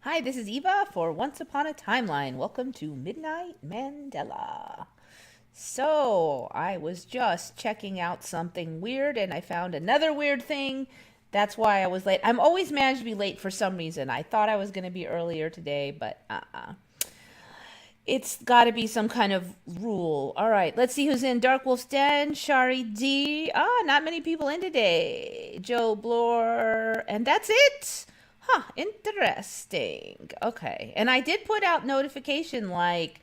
Hi, this is Eva for Once Upon a Timeline. Welcome to Midnight Mandela. So, I was just checking out something weird and I found another weird thing. That's why I was late. I'm always managed to be late for some reason. I thought I was going to be earlier today, but it's got to be some kind of rule. All right, let's see who's in. Dark Wolf's Den, Shari D. Not many people in today. Joe Blore, and that's it. Huh, interesting. Okay, and I did put out notification like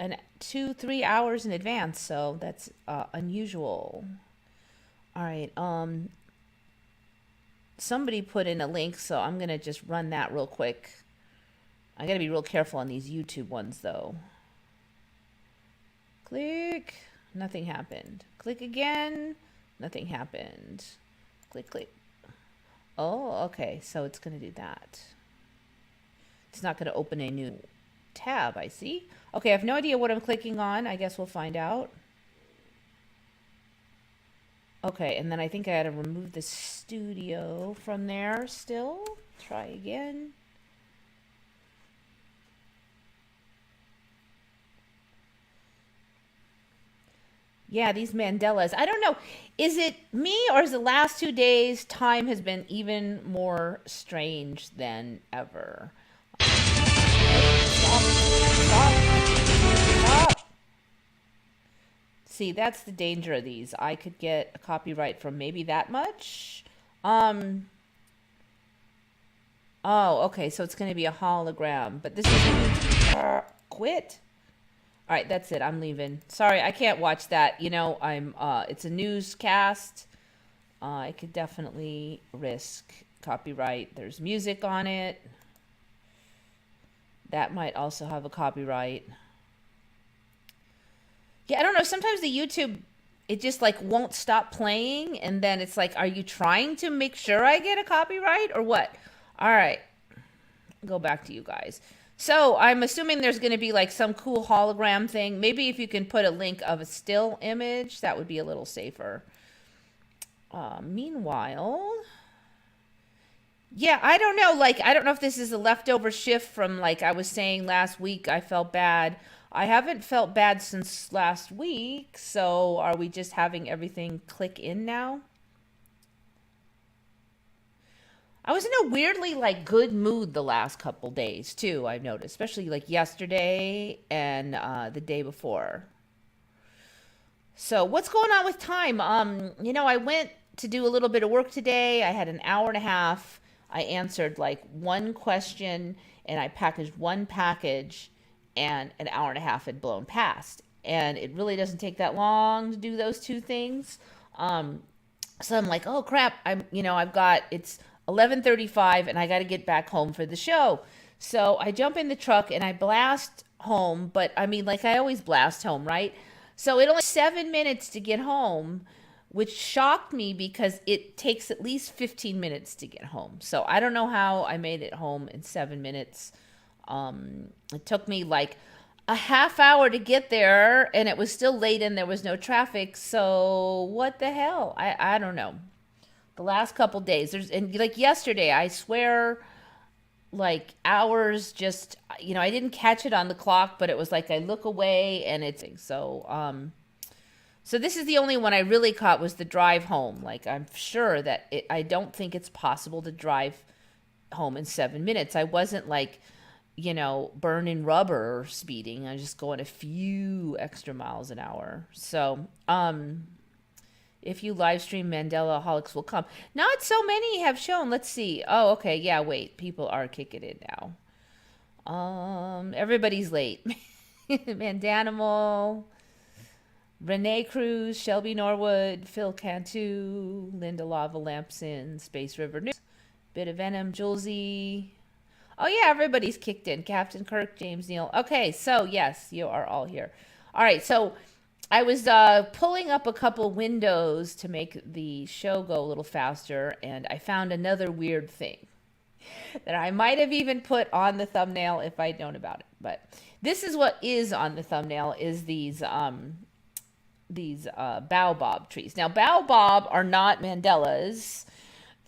2-3 hours in advance, so that's unusual. All right, somebody put in a link, so I'm gonna just run that real quick. I gotta be real careful on these YouTube ones though. Click. Nothing happened. Click again. Nothing happened. Click, click. Oh, okay. So it's going to do that. It's not going to open a new tab, I see. Okay, I have no idea what I'm clicking on. I guess we'll find out. Okay, and then I think I had to remove the studio from there still. Try again. Yeah, these Mandelas. I don't know. Is it me or is the last 2 days time has been even more strange than ever? Stop. Stop. Stop. See, that's the danger of these. I could get a copyright from maybe that much. Um, oh, okay, so it's going to be a hologram, but this is quit. All right, that's it. I'm leaving. Sorry, I can't watch that. I'm it's a newscast. I could definitely risk copyright. There's music on it. That might also have a copyright. Yeah, I don't know. Sometimes the YouTube it just like won't stop playing and then it's like, are you trying to make sure I get a copyright or what? All right. Go back to you guys. So I'm assuming there's going to be like some cool hologram thing. Maybe if you can put a link of a still image, that would be a little safer. Meanwhile, yeah, I don't know. Like, I don't know if this is a leftover shift from like I was saying last week. I felt bad. I haven't felt bad since last week. So are we just having everything click in now? I was in a weirdly like good mood the last couple days too. I've noticed, especially like yesterday and the day before. So what's going on with time? I went to do a little bit of work today. I had an hour and a half. I answered like one question and I packaged one package, and an hour and a half had blown past. And it really doesn't take that long to do those two things. Um, so I'm like, oh crap, I've got it's 11:35 and I got to get back home for the show. So I jump in the truck and I blast home, but I mean like I always blast home, right? So it only 7 minutes to get home, which shocked me because it takes at least 15 minutes to get home. So I don't know how I made it home in 7 minutes. It took me like a half hour to get there and it was still late and there was no traffic. So what the hell? I don't know. The last couple days there's and like yesterday, I swear like hours just I didn't catch it on the clock, but it was like I look away and it's so this is the only one I really caught was the drive home. Like I'm sure that I don't think it's possible to drive home in 7 minutes. I wasn't like burning rubber or speeding. I just going a few extra miles an hour. So, if you live stream Mandela Holics will come. Not so many have shown. Let's see. Oh, okay. Yeah, wait. People are kicking it now. Everybody's late. Mandanimal, Renee Cruz, Shelby Norwood, Phil Cantu, Linda Lava Lampson, Space River News, Bit of Venom, Julesy. Oh yeah, everybody's kicked in. Captain Kirk, James Neal. Okay, so yes, you are all here. All right, so I was pulling up a couple windows to make the show go a little faster, and I found another weird thing that I might have even put on the thumbnail if I'd known about it. But this is what is on the thumbnail: is these baobab trees. Now, baobab are not Mandelas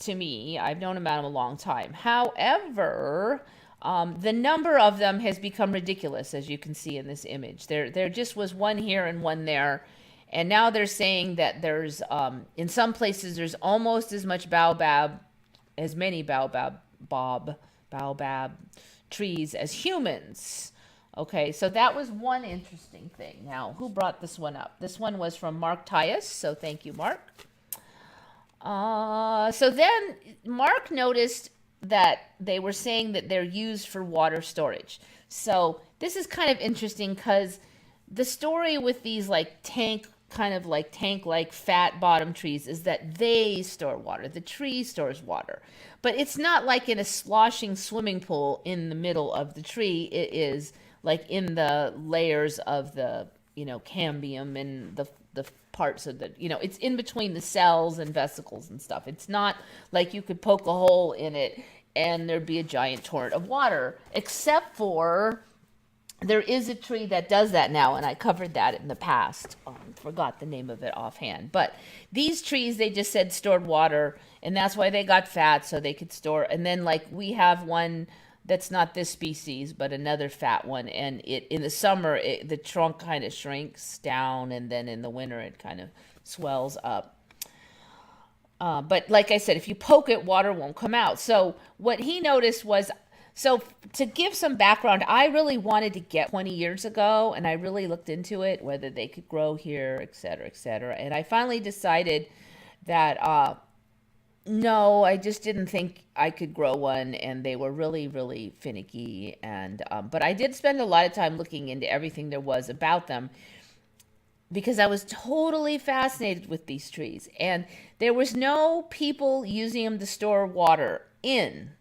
to me. I've known about them a long time. However, The number of them has become ridiculous, as you can see in this image. There just was one here and one there. And now they're saying that there's, in some places, there's almost as much baobab, as many baobab trees as humans. Okay, so that was one interesting thing. Now, who brought this one up? This one was from Mark Tyus, so thank you, Mark. So then Mark noticed that they were saying that they're used for water storage. So this is kind of interesting because the story with these like tank-like fat bottom trees is that they store water. The tree stores water. But it's not like in a sloshing swimming pool in the middle of the tree. It is like in the layers of the, cambium and the parts of the, it's in between the cells and vesicles and stuff. It's not like you could poke a hole in it and there'd be a giant torrent of water, except for there is a tree that does that now, and I covered that in the past. Forgot the name of it offhand. But these trees, they just said stored water, and that's why they got fat, so they could store. And then, like, we have one that's not this species, but another fat one. And in the summer, the trunk kind of shrinks down, and then in the winter, it kind of swells up. But like I said, if you poke it, water won't come out. So what he noticed was, so to give some background, I really wanted to get 20 years ago, and I really looked into it, whether they could grow here, et cetera, et cetera. And I finally decided that, no, I just didn't think I could grow one, and they were really, really finicky. And but I did spend a lot of time looking into everything there was about them because I was totally fascinated with these trees. And there was no people using them to store water in.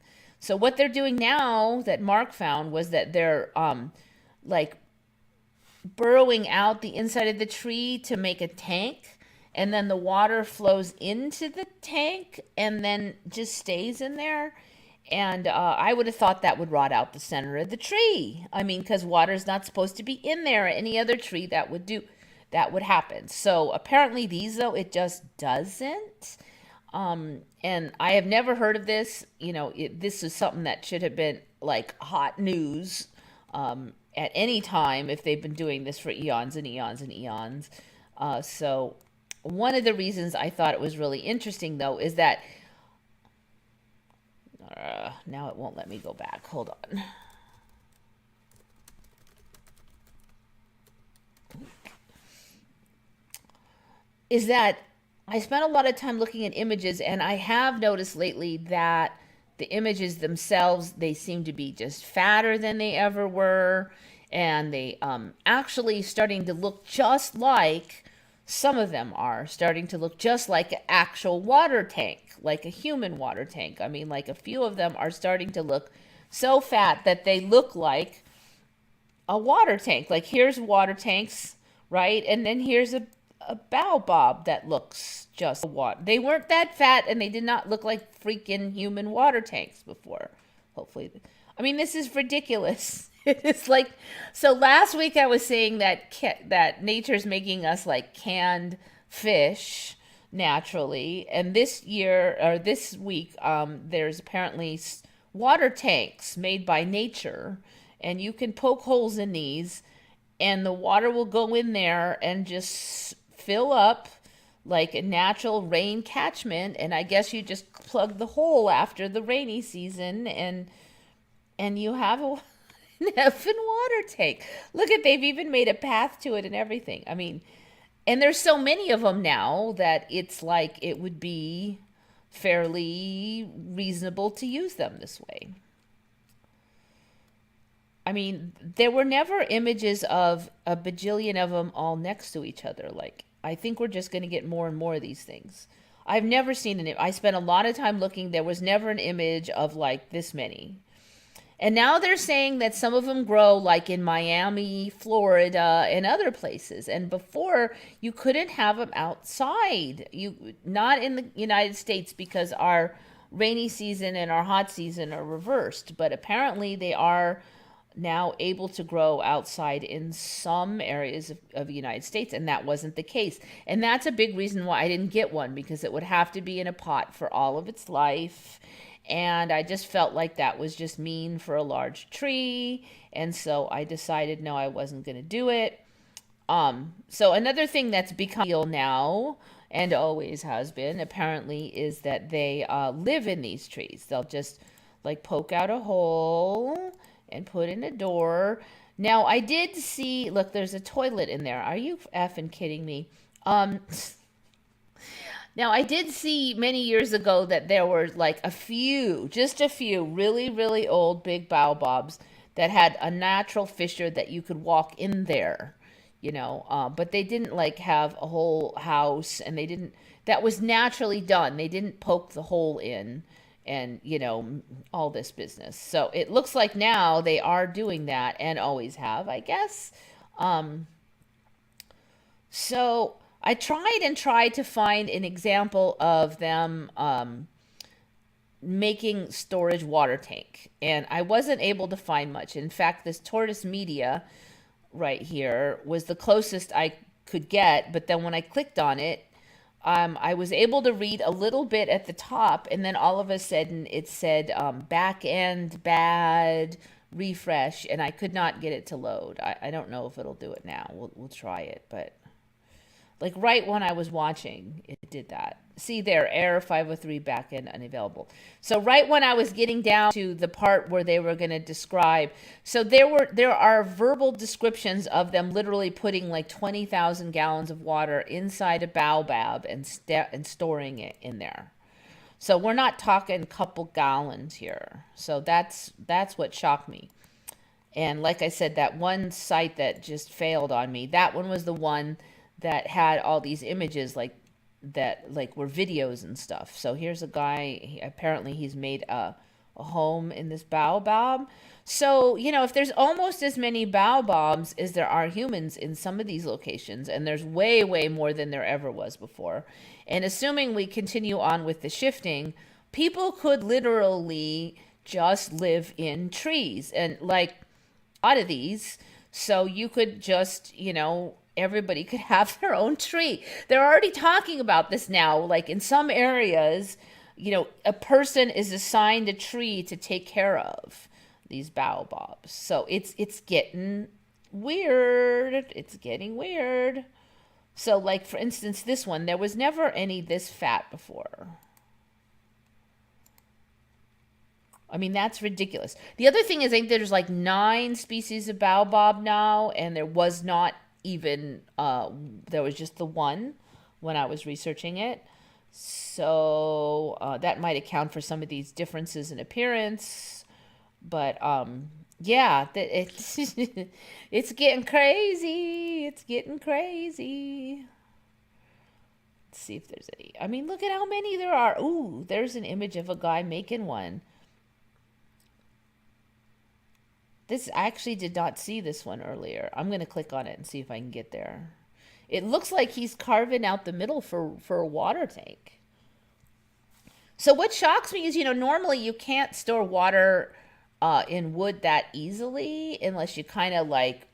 So what they're doing now that Mark found was that they're like burrowing out the inside of the tree to make a tank, and then the water flows into the tank and then just stays in there. And I would have thought that would rot out the center of the tree. I mean, because water is not supposed to be in there. Any other tree that would happen. So apparently these, though, it just doesn't. And I have never heard of this. This is something that should have been like hot news at any time if they've been doing this for eons and eons and eons. So one of the reasons I thought it was really interesting, though, is that now it won't let me go back. Hold on. Is that I spent a lot of time looking at images, and I have noticed lately that the images themselves, they seem to be just fatter than they ever were, and they actually starting to look just like, some of them are starting to look just like an actual water tank, like a human water tank. I mean, like a few of them are starting to look so fat that they look like a water tank. Like here's water tanks, right? And then here's a baobab that looks just water. They weren't that fat, and they did not look like freaking human water tanks before. Hopefully, I mean, this is ridiculous. It's like, so last week I was saying that nature's making us like canned fish naturally, and this week there's apparently water tanks made by nature, and you can poke holes in these, and the water will go in there and just fill up like a natural rain catchment. And I guess you just plug the hole after the rainy season, and you have an effing water tank. Look at, they've even made a path to it and everything. I mean, and there's so many of them now that it's like it would be fairly reasonable to use them this way. I mean, there were never images of a bajillion of them all next to each other. Like, I think we're just going to get more and more of these things. I've never seen I spent a lot of time looking. There was never an image of like this many. And now they're saying that some of them grow like in Miami, Florida, and other places. And before, you couldn't have them outside. Not in the United States, because our rainy season and our hot season are reversed. But apparently they are now able to grow outside in some areas of the United States, and that wasn't the case. And that's a big reason why I didn't get one, because it would have to be in a pot for all of its life. And I just felt like that was just mean for a large tree. And so I decided no, I wasn't going to do it. So another thing that's become real now and always has been apparently is that they live in these trees. They'll just like poke out a hole and put in a door. Now I did see, look, there's a toilet in there. Are you effing kidding me? Now I did see many years ago that there were like just a few really, really old big baobabs that had a natural fissure that you could walk in there, but they didn't like have a whole house, and that was naturally done. They didn't poke the hole in and, all this business. So it looks like now they are doing that and always have, I guess. So I tried to find an example of them making storage water tank, and I wasn't able to find much. In fact, this tortoise media right here was the closest I could get, but then when I clicked on it, I was able to read a little bit at the top, and then all of a sudden it said back end bad, refresh, and I could not get it to load. I don't know if it'll do it now. We'll try it, but like right when I was watching, it did that. See there, error 503 backend unavailable. So right when I was getting down to the part where they were going to describe, so there are verbal descriptions of them literally putting like 20,000 gallons of water inside a baobab and storing it in there. So we're not talking a couple gallons here. So that's what shocked me. And like I said, that one site that just failed on me, that one was the one that had all these images like were videos and stuff. So here's a guy, apparently he's made a home in this baobab. So, if there's almost as many baobabs as there are humans in some of these locations, and there's way, way more than there ever was before, and assuming we continue on with the shifting, people could literally just live in trees and like out of these. So you could just, everybody could have their own tree. They're already talking about this now. Like in some areas, a person is assigned a tree to take care of these baobabs. So it's getting weird. It's getting weird. So like, for instance, this one, there was never any this fat before. I mean, that's ridiculous. The other thing is, I think there's like 9 species of baobab now, and there was not even, there was just the one when I was researching it. So that might account for some of these differences in appearance. But yeah, it's, it's getting crazy. It's getting crazy. Let's see if there's any. I mean, look at how many there are. Ooh, there's an image of a guy making one. I actually did not see this one earlier. I'm going to click on it and see if I can get there. It looks like he's carving out the middle for a water tank. So what shocks me is, normally you can't store water in wood that easily unless you kind of like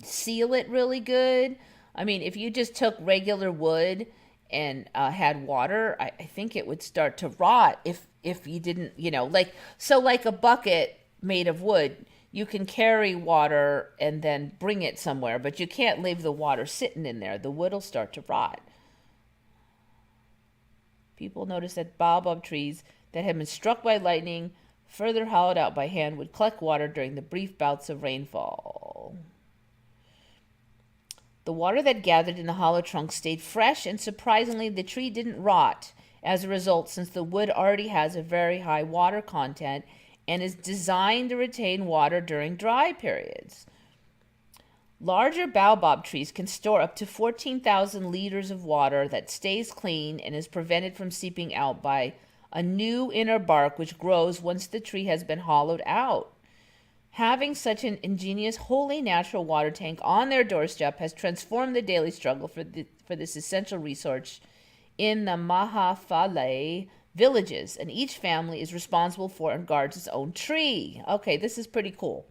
seal it really good. I mean, if you just took regular wood and had water, I think it would start to rot if you didn't, like a bucket made of wood, you can carry water and then bring it somewhere, but you can't leave the water sitting in there. The wood will start to rot. People noticed that baobab trees that had been struck by lightning, further hollowed out by hand, would collect water during the brief bouts of rainfall. The water that gathered in the hollow trunk stayed fresh, and surprisingly, the tree didn't rot as a result, since the wood already has a very high water content and is designed to retain water during dry periods. Larger baobab trees can store up to 14,000 liters of water that stays clean and is prevented from seeping out by a new inner bark which grows once the tree has been hollowed out. Having such an ingenious, wholly natural water tank on their doorstep has transformed the daily struggle for this essential resource in the Mahafale villages, and each family is responsible for and guards its own tree. Okay, this is pretty cool.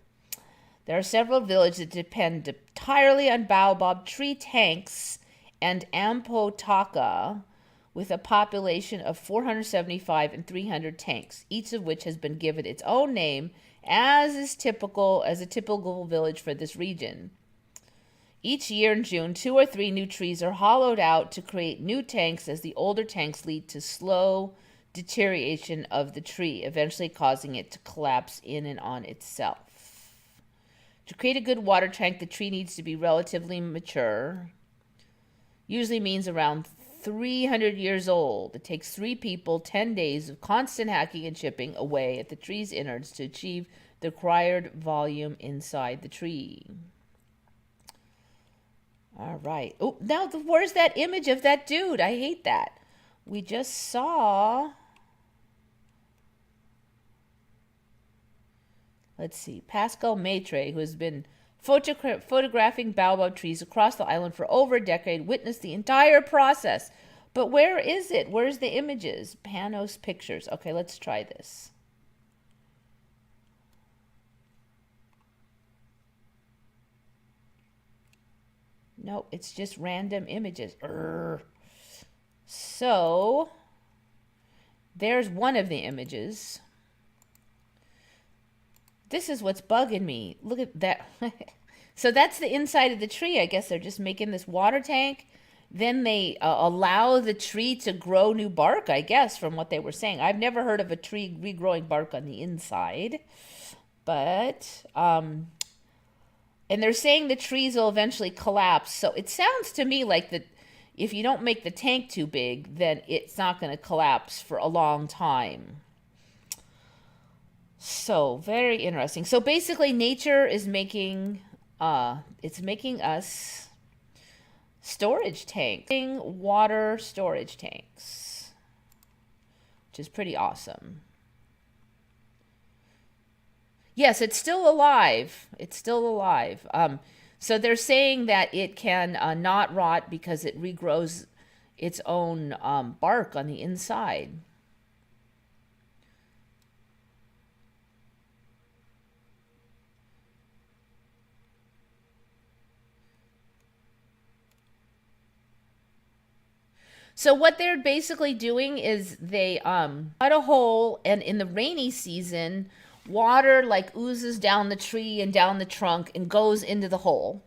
There are several villages that depend entirely on baobab tree tanks and ampotaka, with a population of 475 and 300 tanks, each of which has been given its own name, as a typical village for this region. Each year in June, 2 or 3 new trees are hollowed out to create new tanks, as the older tanks lead to slow deterioration of the tree, eventually causing it to collapse in and on itself. To create a good water tank, the tree needs to be relatively mature. Usually means around 300 years old. It takes 3 people 10 days of constant hacking and chipping away at the tree's innards to achieve the required volume inside the tree. All right. Oh, now where's that image of that dude? I hate that. We just saw... Let's see. Pascal Maitre, who has been photographing baobab trees across the island for over a decade, witnessed the entire process. But where is it? Where's the images? Panos Pictures. Okay, let's try this. Nope, it's just random images. So, there's one of the images. This is what's bugging me. Look at that. So that's the inside of the tree. I guess they're just making this water tank. Then they allow the tree to grow new bark, I guess, from what they were saying. I've never heard of a tree regrowing bark on the inside. But, and they're saying the trees will eventually collapse. So it sounds to me like that if you don't make the tank too big, then it's not going to collapse for a long time. So very interesting. So basically nature is making, it's making us storage tanks, water storage tanks, which is pretty awesome. Yes, it's still alive. It's still alive. So they're saying that it can not rot because it regrows its own bark on the inside. So what they're basically doing is they cut a hole, and in the rainy season, water like oozes down the tree and down the trunk and goes into the hole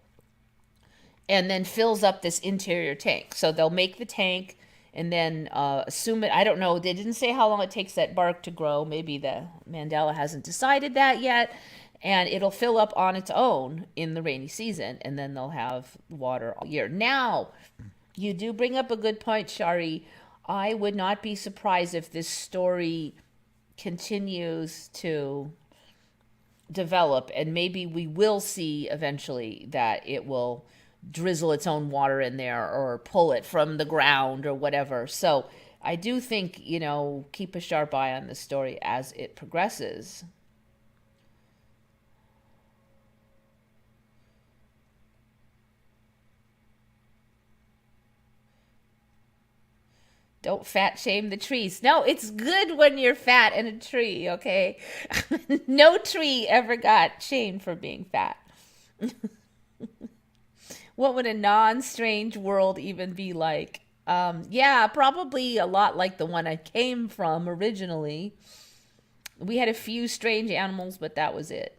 and then fills up this interior tank. So they'll make the tank and then assume it. I don't know. They didn't say how long it takes that bark to grow. Maybe the Mandela hasn't decided that yet. And it'll fill up on its own in the rainy season, and then they'll have water all year. Now, you do bring up a good point, Shari. I would not be surprised if this story continues to develop, and maybe we will see eventually that it will drizzle its own water in there or pull it from the ground or whatever. So I do think, keep a sharp eye on the story as it progresses. Don't fat shame the trees. No, it's good when you're fat in a tree, okay? No tree ever got shamed for being fat. What would a non-strange world even be like? Yeah, probably a lot like the one I came from originally. We had a few strange animals, but that was it.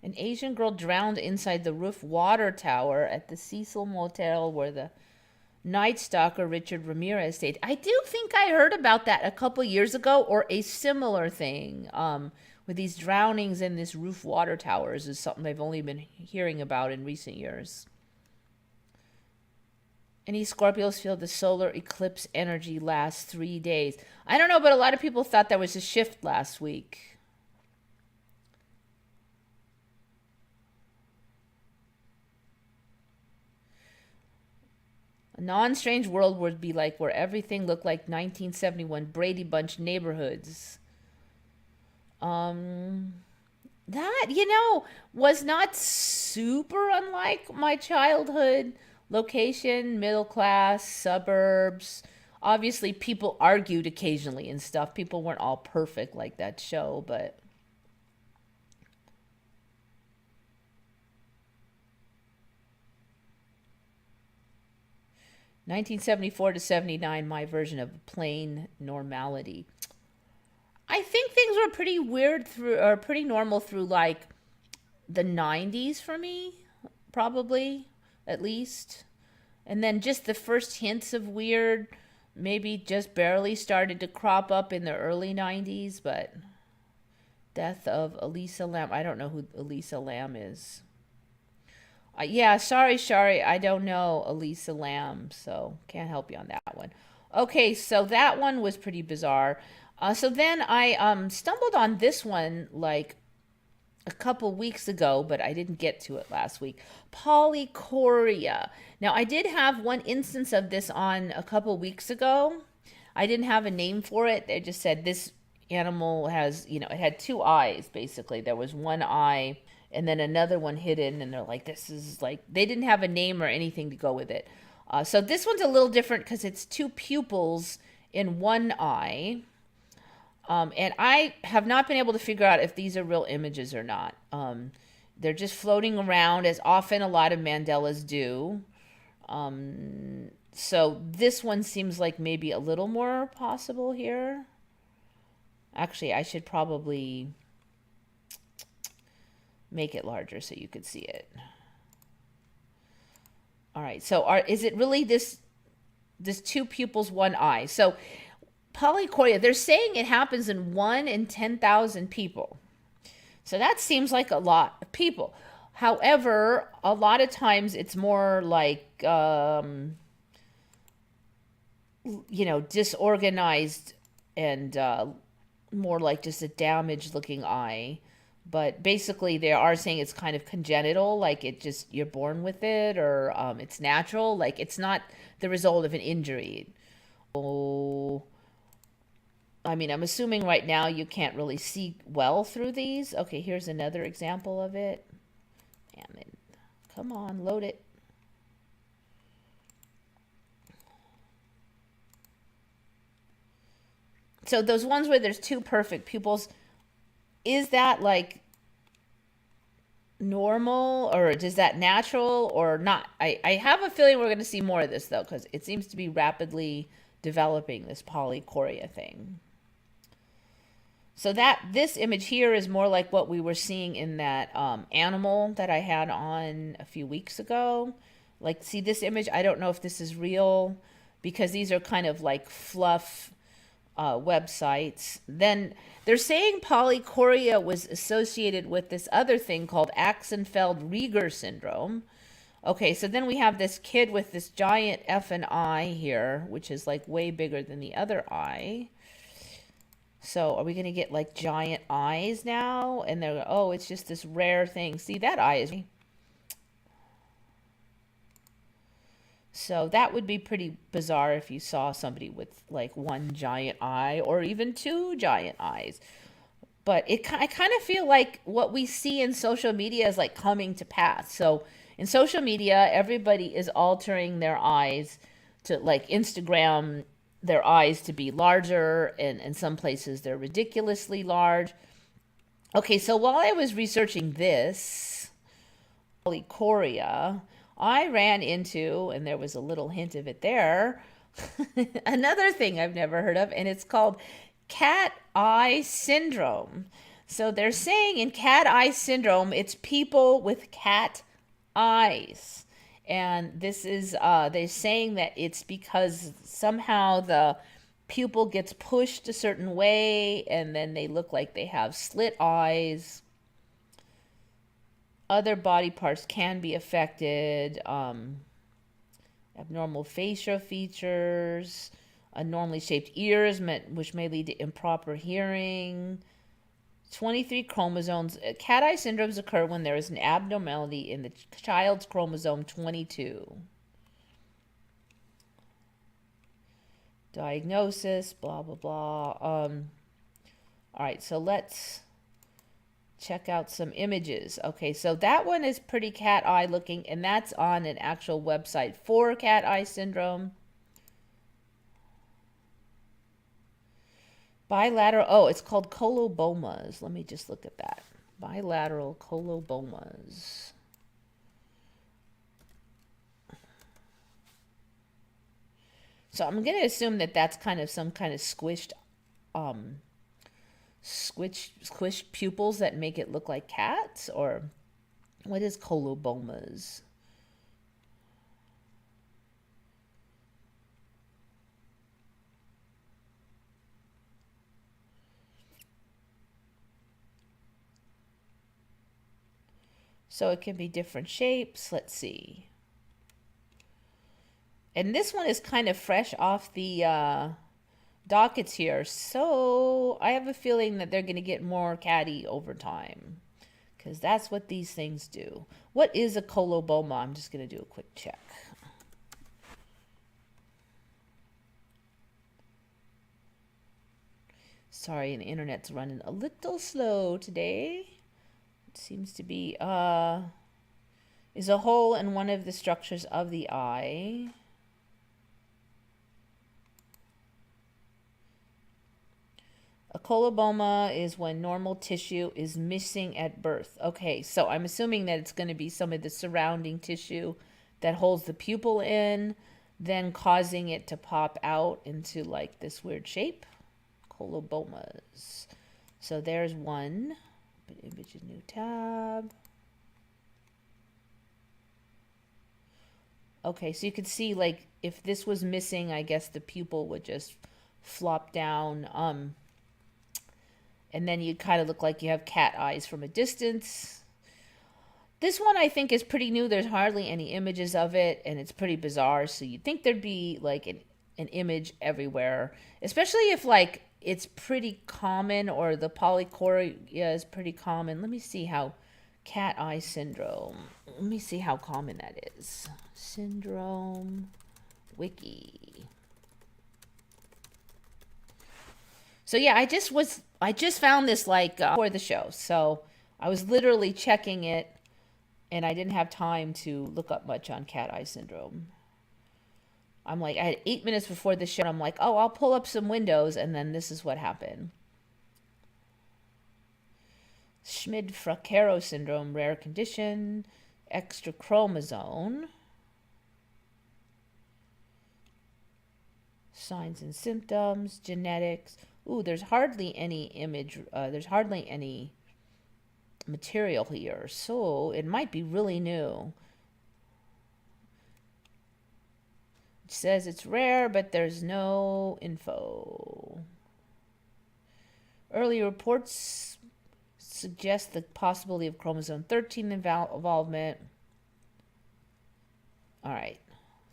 An Asian girl drowned inside the roof water tower at the Cecil Motel where the Night Stalker Richard Ramirez stayed. I do think I heard about that a couple years ago, or a similar thing with these drownings in this roof water towers is something I've only been hearing about in recent years. Any Scorpios feel the solar eclipse energy lasts 3 days? I don't know, but a lot of people thought there was a shift last week. A non-strange world would be like where everything looked like 1971 Brady Bunch neighborhoods. That, was not super unlike my childhood location, middle class, suburbs, Obviously, people argued occasionally and stuff. People weren't all perfect like that show, but 1974 to 79, my version of plain normality. I think things were pretty weird through, or pretty normal through like the 90s for me, probably, at least. And then just the first hints of weird maybe just barely started to crop up in the early 90s, but death of Elisa Lam. I don't know who Elisa Lam is. Yeah, sorry, Shari. I don't know Elisa Lam, so can't help you on that one. Okay, so that one was pretty bizarre. So then I stumbled on this one like a couple weeks ago, but I didn't get to it last week. Polychoria. Now, I did have one instance of this on a couple weeks ago. I didn't have a name for it. They just said this animal has, it had two eyes, basically. There was one eye and then another one hidden, and they're like, this is like, they didn't have a name or anything to go with it. So this one's a little different because it's two pupils in one eye. And I have not been able to figure out if these are real images or not. They're just floating around, as often a lot of Mandelas do. So this one seems like maybe a little more possible here. Actually, I should probably make it larger so you could see it. All right, so is it really this two pupils, one eye? So polychoria, they're saying it happens in 1 in 10,000 people. So that seems like a lot of people. However, a lot of times it's more like, disorganized and more like just a damaged looking eye. But basically they are saying it's kind of congenital, like it just, you're born with it, or it's natural, like it's not the result of an injury. Oh, I mean, I'm assuming right now you can't really see well through these. Okay, here's another example of it. Damn it. Come on, load it. So those ones where there's two perfect pupils, is that like normal, or is that natural or not? I have a feeling we're going to see more of this though, because it seems to be rapidly developing, this polychoria thing. So this image here is more like what we were seeing in that animal that I had on a few weeks ago. Like, see this image? I don't know if this is real because these are kind of like fluff websites. Then they're saying polychoria was associated with this other thing called Axenfeld-Rieger syndrome. Okay, so then we have this kid with this giant effing eye here, which is like way bigger than the other eye. So are we going to get like giant eyes now? And they're, oh, it's just this rare thing. See, that eye is... So that would be pretty bizarre if you saw somebody with like one giant eye or even two giant eyes. But I kind of feel like what we see in social media is like coming to pass. So in social media, everybody is altering their eyes to, like, Instagram their eyes to be larger, and in some places they're ridiculously large. Okay, so while I was researching this polychoria, I ran into, and there was a little hint of it there, another thing I've never heard of, and it's called cat eye syndrome. So they're saying in cat eye syndrome, it's people with cat eyes. And this is, they're saying that it's because somehow the pupil gets pushed a certain way and then they look like they have slit eyes. Other body parts can be affected. Abnormal facial features, abnormally shaped ears, which may lead to improper hearing. 23 chromosomes. Cat eye syndromes occur when there is an abnormality in the child's chromosome 22. Diagnosis, blah, blah, blah. All right, so let's check out some images. Okay, so that one is pretty cat eye looking, and that's on an actual website for cat eye syndrome. Bilateral. Oh, it's called colobomas. Let me just look at that. Bilateral colobomas. So I'm going to assume that that's kind of some kind of um, squished pupils that make it look like cats, or what is colobomas? So it can be different shapes. Let's see. And this one is kind of fresh off the dockets here. So I have a feeling that they're going to get more catty over time, because that's what these things do. What is a coloboma? I'm just going to do a quick check. Sorry, the internet's running a little slow today. It seems to be is a hole in one of the structures of the eye. A coloboma is when normal tissue is missing at birth. Okay, so I'm assuming that it's going to be some of the surrounding tissue that holds the pupil in, then causing it to pop out into like this weird shape. Colobomas. So there's one. But image a new tab. Okay, so you can see like if this was missing, I guess the pupil would just flop down. And then you kind of look like you have cat eyes from a distance. This one I think is pretty new. There's hardly any images of it, and it's pretty bizarre. So you'd think there'd be like an image everywhere, especially if like it's pretty common, or the polychoria is pretty common. Let me see how cat eye syndrome. Let me see how common that is. Syndrome wiki. So yeah, I just found this like for the show. So I was literally checking it, and I didn't have time to look up much on cat eye syndrome. I'm like, I had 8 minutes before the show, and I'm like, oh, I'll pull up some windows, and then this is what happened. Schmid-Fracchero syndrome, rare condition, extra chromosome. Signs and symptoms, genetics. Ooh, there's hardly any image, there's hardly any material here, so it might be really new. It says it's rare, but there's no info. Early reports suggest the possibility of chromosome 13 involvement. All right.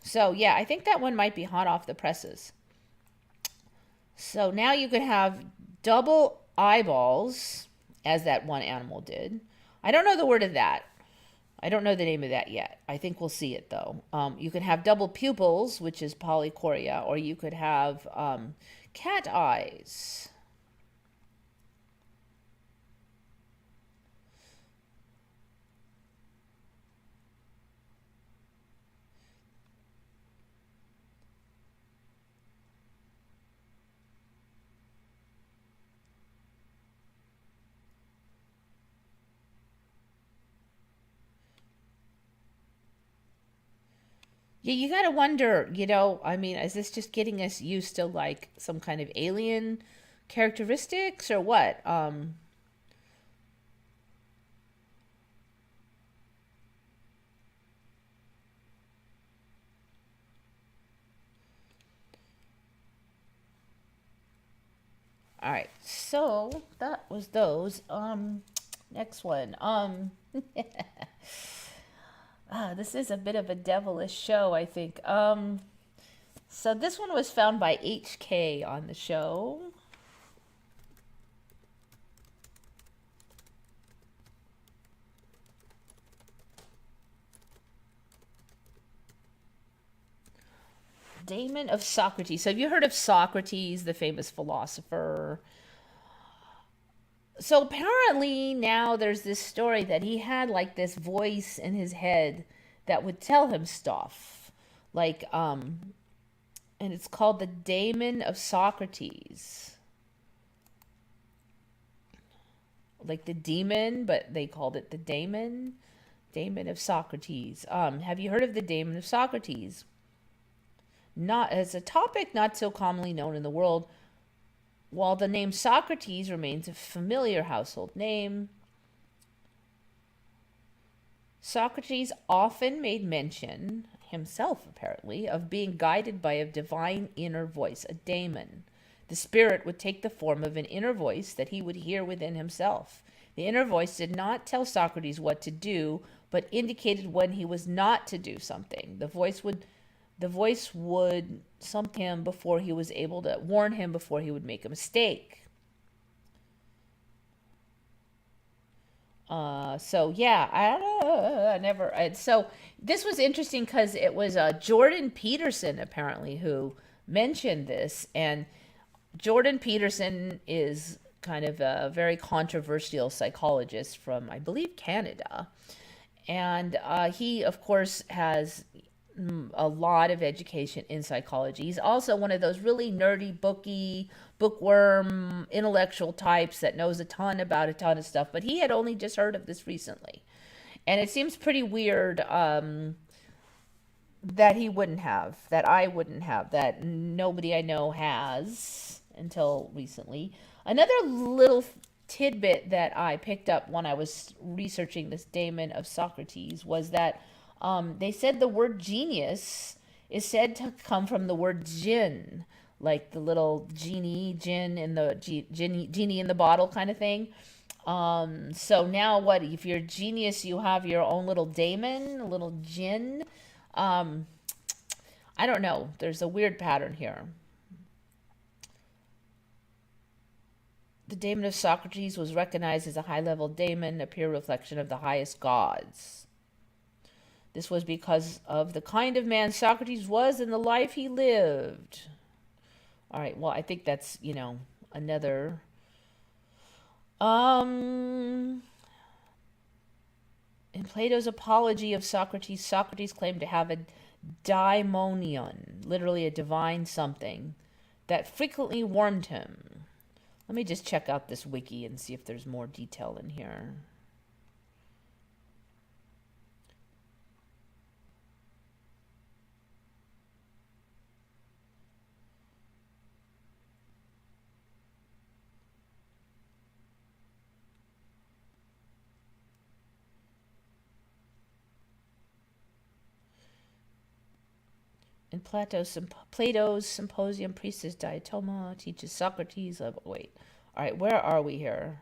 So, yeah, I think that one might be hot off the presses. So now you could have double eyeballs, as that one animal did. I don't know the word of that. I don't know the name of that yet. I think we'll see it, though. You could have double pupils, which is polychoria, or you could have cat eyes. Yeah, you gotta wonder, I mean, is this just getting us used to like some kind of alien characteristics or what? All right, so that was those. Next one. This is a bit of a devilish show, I think. So this one was found by HK on the show. Daemon of Socrates. So have you heard of Socrates, the famous philosopher? So apparently now there's this story that he had like this voice in his head that would tell him stuff. Like and it's called the Daemon of Socrates. like the demon, but they called it the Daemon. Daemon of Socrates. Have you heard of the Daemon of Socrates? Not as a topic not so commonly known in the world, while the name Socrates remains a familiar household name. Socrates often made mention, himself apparently, of being guided by a divine inner voice, a daemon. The spirit would take the form of an inner voice that he would hear within himself. The inner voice did not tell Socrates what to do, but indicated when he was not to do something. The voice would warn him before he would make a mistake. So yeah, so this was interesting because it was Jordan Peterson apparently who mentioned this, and Jordan Peterson is kind of a very controversial psychologist from, I believe, Canada, and he of course has a lot of education in psychology. He's also one of those really nerdy, bookworm, intellectual types that knows a ton about a ton of stuff, but he had only just heard of this recently. And it seems pretty weird that he wouldn't have, that I wouldn't have, that nobody I know has until recently. Another little tidbit that I picked up when I was researching this Daemon of Socrates was that they said the word genius is said to come from the word jinn, like the little genie in the genie in the bottle kind of thing. So now what? If you're a genius, you have your own little daemon, a little jinn. I don't know. There's a weird pattern here. The Daemon of Socrates was recognized as a high-level daemon, a pure reflection of the highest gods. This was because of the kind of man Socrates was and the life he lived. All right, well, I think that's, another... In Plato's Apology of Socrates, Socrates claimed to have a daimonion, literally a divine something, that frequently warmed him. Let me just check out this wiki and see if there's more detail in here. In Plato's Symposium, Priestess Diatoma teaches Socrates of... Wait. All right, where are we here?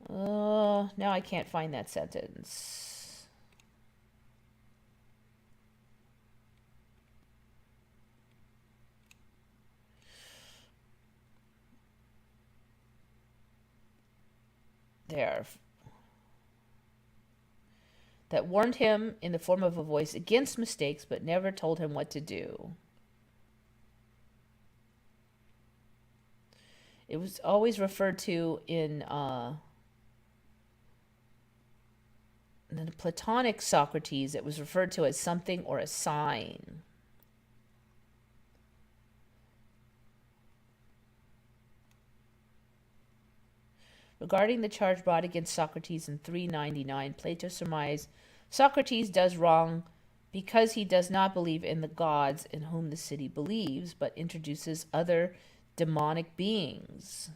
Now I can't find that sentence. There. That warned him in the form of a voice against mistakes, but never told him what to do. It was always referred to in the Platonic Socrates, it was referred to as something or a sign. Regarding the charge brought against Socrates in 399, Plato surmised Socrates does wrong because he does not believe in the gods in whom the city believes, but introduces other demonic beings.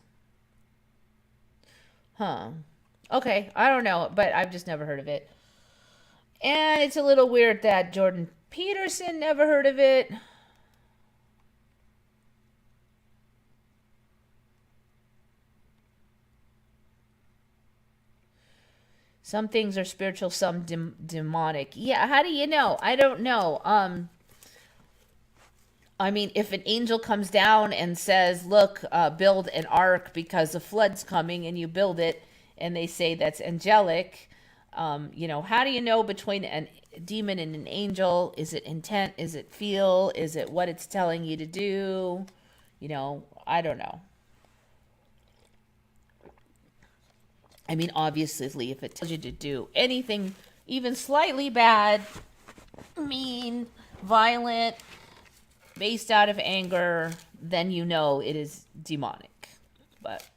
Okay, I don't know, but I've just never heard of it. And it's a little weird that Jordan Peterson never heard of it. Some things are spiritual, some demonic. Yeah, how do you know? I don't know. I mean, if an angel comes down and says, look, build an ark because the flood's coming, and you build it, and they say that's angelic, how do you know between a demon and an angel? Is it intent? Is it feel? Is it what it's telling you to do? I don't know. I mean, obviously, if it tells you to do anything even slightly bad, mean, violent, based out of anger, then it is demonic. But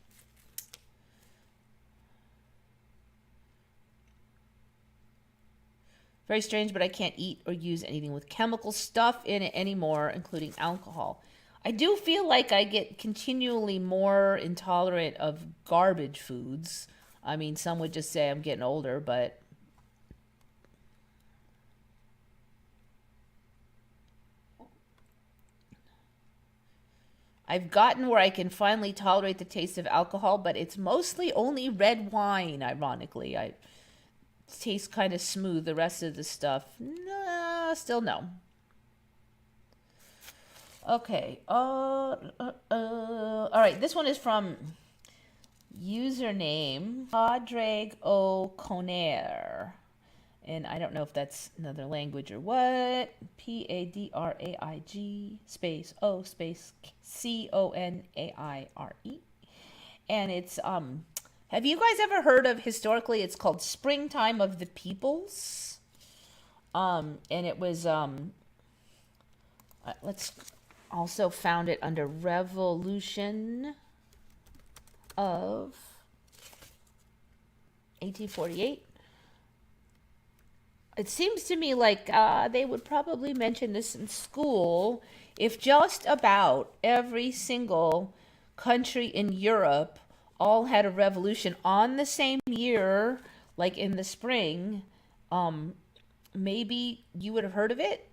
Very strange, but I can't eat or use anything with chemical stuff in it anymore, including alcohol. I do feel like I get continually more intolerant of garbage foods. I mean, some would just say I'm getting older, but I've gotten where I can finally tolerate the taste of alcohol, but it's mostly only red wine, ironically. I taste kind of smooth. The rest of the stuff, nah, still no. Okay. All right. This one is from username Padraig O'Connor. And I don't know if that's another language or what. Padraig space O space Conaire. And it's have you guys ever heard of, historically it's called Springtime of the Peoples? And it was let's also found it under Revolution of 1848. It seems to me like they would probably mention this in school if just about every single country in Europe all had a revolution on the same year, like in the spring. Maybe you would have heard of it.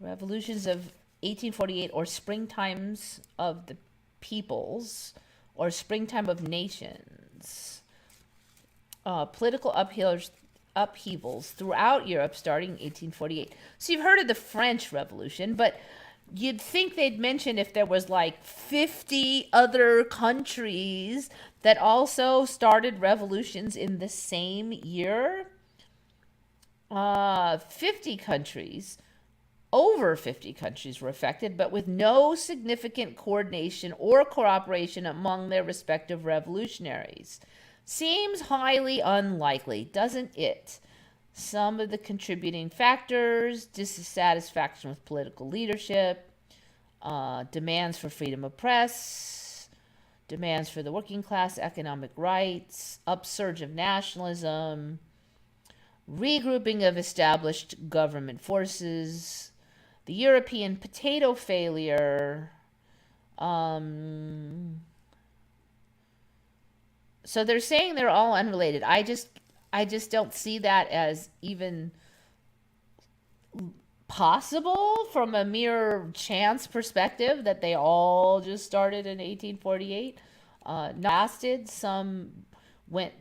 Revolutions of 1848, or Springtimes of the Peoples, or Springtime of Nations. Political upheavals throughout Europe starting in 1848. So you've heard of the French Revolution, but you'd think they'd mention if there was like 50 other countries that also started revolutions in the same year. 50 countries, over 50 countries were affected, but with no significant coordination or cooperation among their respective revolutionaries. Seems highly unlikely, doesn't it? Some of the contributing factors: dissatisfaction with political leadership, demands for freedom of press, demands for the working class economic rights, upsurge of nationalism, regrouping of established government forces, the European potato failure. So they're saying they're all unrelated. I just don't see that as even possible from a mere chance perspective that they all just started in 1848. Lasted. Some went,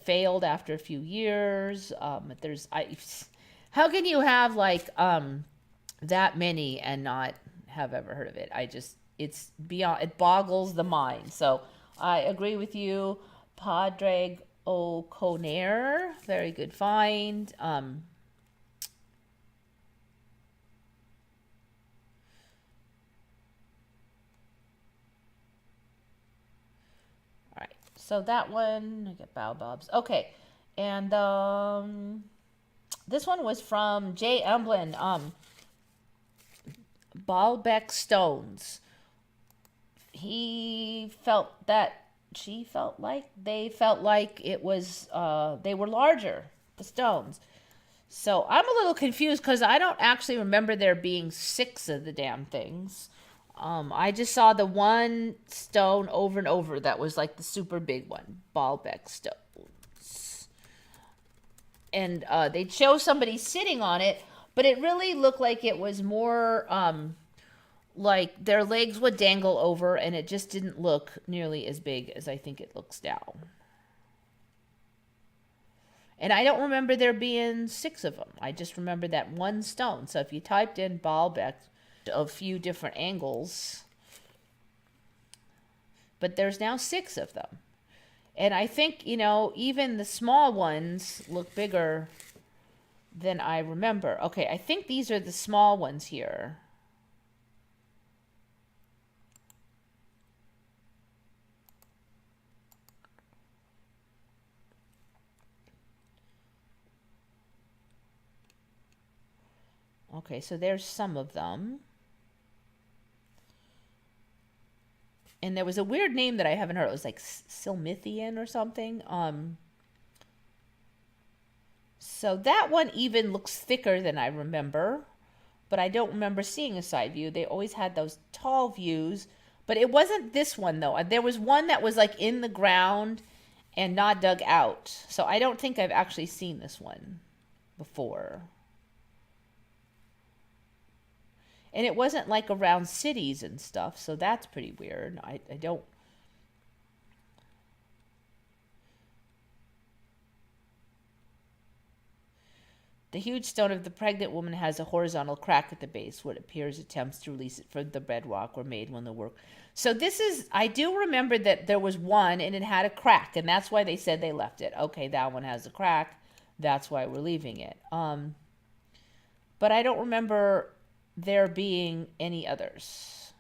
failed after a few years. How can you have like that many and not have ever heard of it? It's beyond, it boggles the mind. So I agree with you. Padraig O'Connor, very good find. All right, so that one, I get baobabs. Okay, and this one was from Jay Emblin. Baalbek stones. She felt like they felt like it was they were larger, the stones. So I'm a little confused because I don't actually remember there being 6 of the damn things. I just saw the one stone over and over that was like the super big one, Baalbek stones. And they'd show somebody sitting on it, but it really looked like it was more like their legs would dangle over, and it just didn't look nearly as big as I think it looks now. And I don't remember there being 6 of them. I just remember that one stone. So if you typed in Baalbek, a few different angles, but there's now 6 of them. And I think, even the small ones look bigger than I remember. Okay, I think these are the small ones here. Okay, so there's some of them. And there was a weird name that I haven't heard. It was like Silmithian or something. So that one even looks thicker than I remember, but I don't remember seeing a side view. They always had those tall views, but it wasn't this one though. There was one that was like in the ground and not dug out. So I don't think I've actually seen this one before. And it wasn't like around cities and stuff, so that's pretty weird. I don't. The huge stone of the pregnant woman has a horizontal crack at the base. What appears attempts to release it from the bedrock were made when the work. So this is, I do remember that there was one and it had a crack, and that's why they said they left it. Okay, that one has a crack. That's why we're leaving it. But I don't remember there being any others.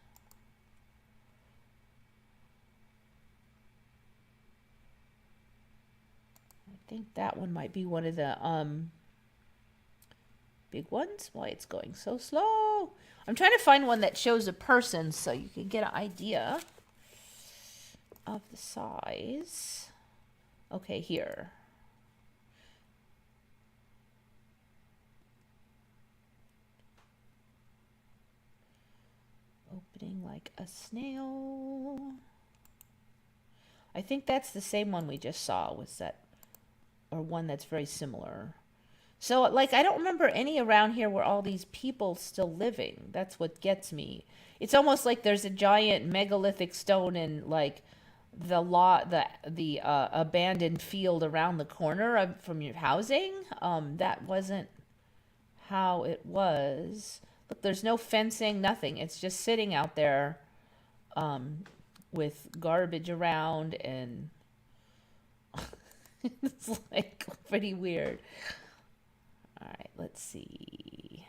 I think that one might be one of the big ones. Why it's going so slow. I'm trying to find one that shows a person so you can get an idea of the size. Okay, here. Opening like a snail. I think that's the same one we just saw, was that, or one that's very similar. So, like, I don't remember any around here where all these people still living. That's what gets me. It's almost like there's a giant megalithic stone in, like, the abandoned field around the corner from your housing. That wasn't how it was. Look, there's no fencing, nothing. It's just sitting out there with garbage around, and it's like pretty weird. All right, let's see.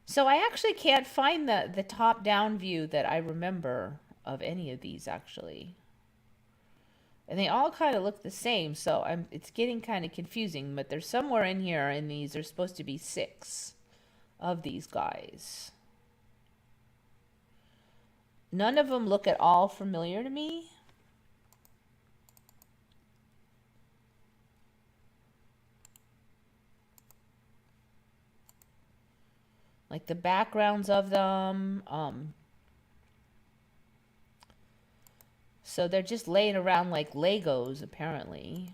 So I actually can't find the top-down view that I remember of any of these, actually. And they all kind of look the same, so it's getting kind of confusing, but there's somewhere in here, and these are supposed to be 6 of these guys. None of them look at all familiar to me. Like the backgrounds of them. So they're just laying around like Legos, apparently.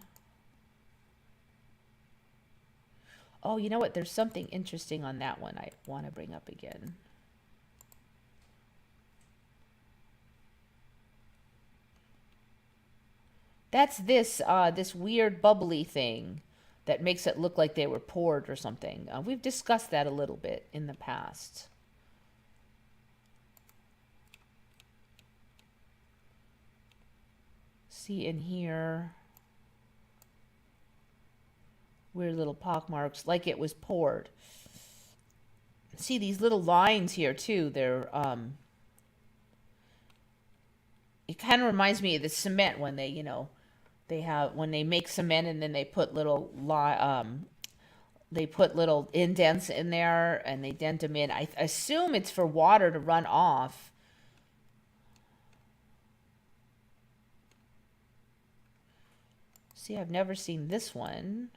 Oh, you know what? There's something interesting on that one I want to bring up again. That's this weird bubbly thing that makes it look like they were poured or something. We've discussed that a little bit in the past. See in here, weird little pock marks, like it was poured. See these little lines here too. They're it kind of reminds me of the cement when they, when they make cement and then they put little indents in there and they dent them in. I assume it's for water to run off. See, I've never seen this one.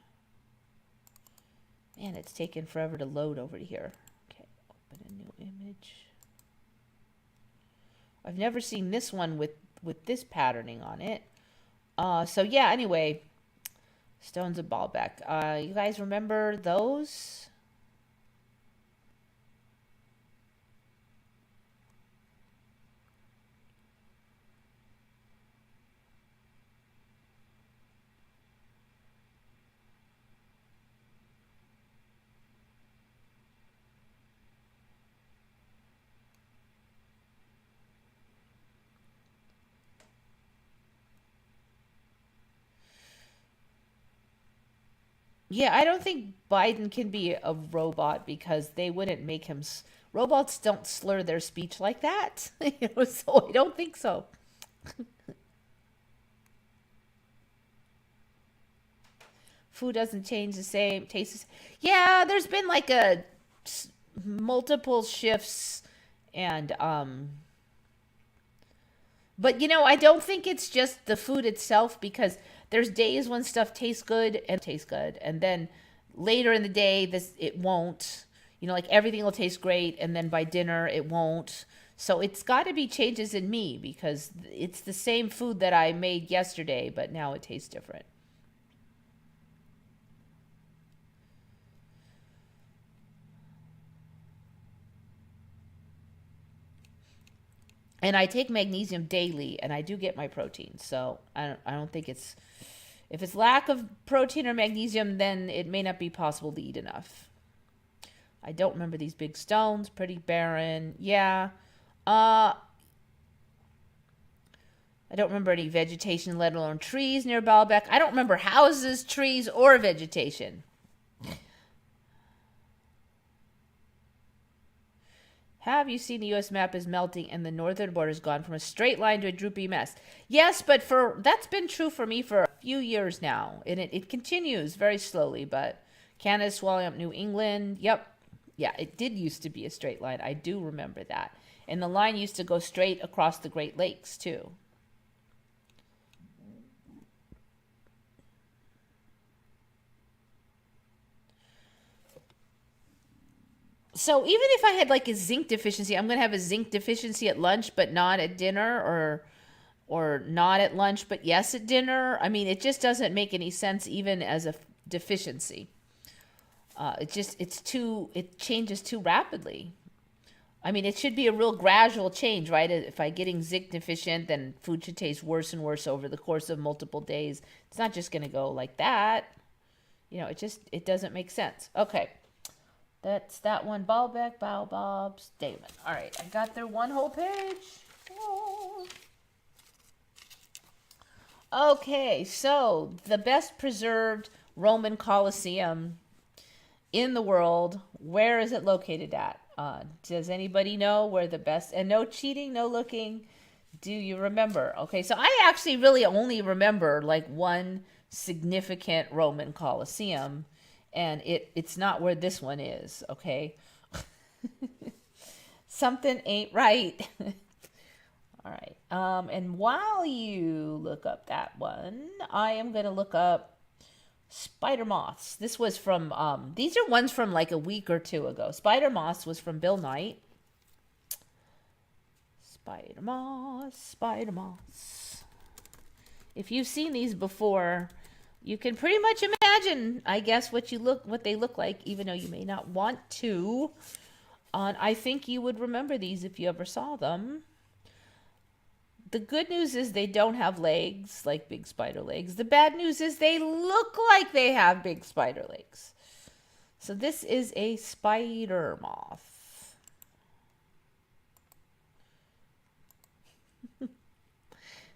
Man, it's taken forever to load over here. Okay, open a new image. I've never seen this one with this patterning on it. So yeah, anyway, Stones of Baalbek. You guys remember those? Yeah, I don't think Biden can be a robot because they wouldn't make him. Robots don't slur their speech like that. So I don't think so. Food doesn't change the same. Tastes. Yeah, there's been like multiple shifts, and But I don't think it's just the food itself, because there's days when stuff tastes good, and then later in the day this it won't. Like everything will taste great, and then by dinner it won't. So it's got to be changes in me, because it's the same food that I made yesterday, but now it tastes different. And I take magnesium daily, and I do get my protein. So I don't think it's, if it's lack of protein or magnesium, then it may not be possible to eat enough. I don't remember these big stones. Pretty barren. Yeah. Uh, I don't remember any vegetation, let alone trees near Baalbek. I don't remember houses, trees, or vegetation. Have you seen the U.S. map is melting and the northern border has gone from a straight line to a droopy mess? Yes, but that's been true for me for a few years now, and it continues very slowly. But Canada's swallowing up New England. Yep, yeah, it did used to be a straight line. I do remember that, and the line used to go straight across the Great Lakes too. So even if I had like a zinc deficiency, I'm gonna have a zinc deficiency at lunch, but not at dinner, or not at lunch, but yes at dinner. I mean, it just doesn't make any sense, even as a deficiency. It changes too rapidly. I mean, it should be a real gradual change, right? If I'm getting zinc deficient, then food should taste worse and worse over the course of multiple days. It's not just gonna go like that. It doesn't make sense. Okay. That's that one. Baalbek, baobabs, Daemon. All right, I got there one whole page. Oh. Okay, so the best preserved Roman Colosseum in the world. Where is it located at? Does anybody know where the best? And no cheating, no looking. Do you remember? Okay, so I actually really only remember like one significant Roman Colosseum, and it's not where this one is. Okay, something ain't right. All right. And while you look up that one, I am gonna look up spider moths. This was from these are ones from like a week or two ago. Spider moths was from Bill Knight. Spider moths, spider moths. If you've seen these before, you can pretty much imagine, I guess, what they look like, even though you may not want to. I think you would remember these if you ever saw them. The good news is they don't have legs, like big spider legs. The bad news is they look like they have big spider legs. So this is a spider moth.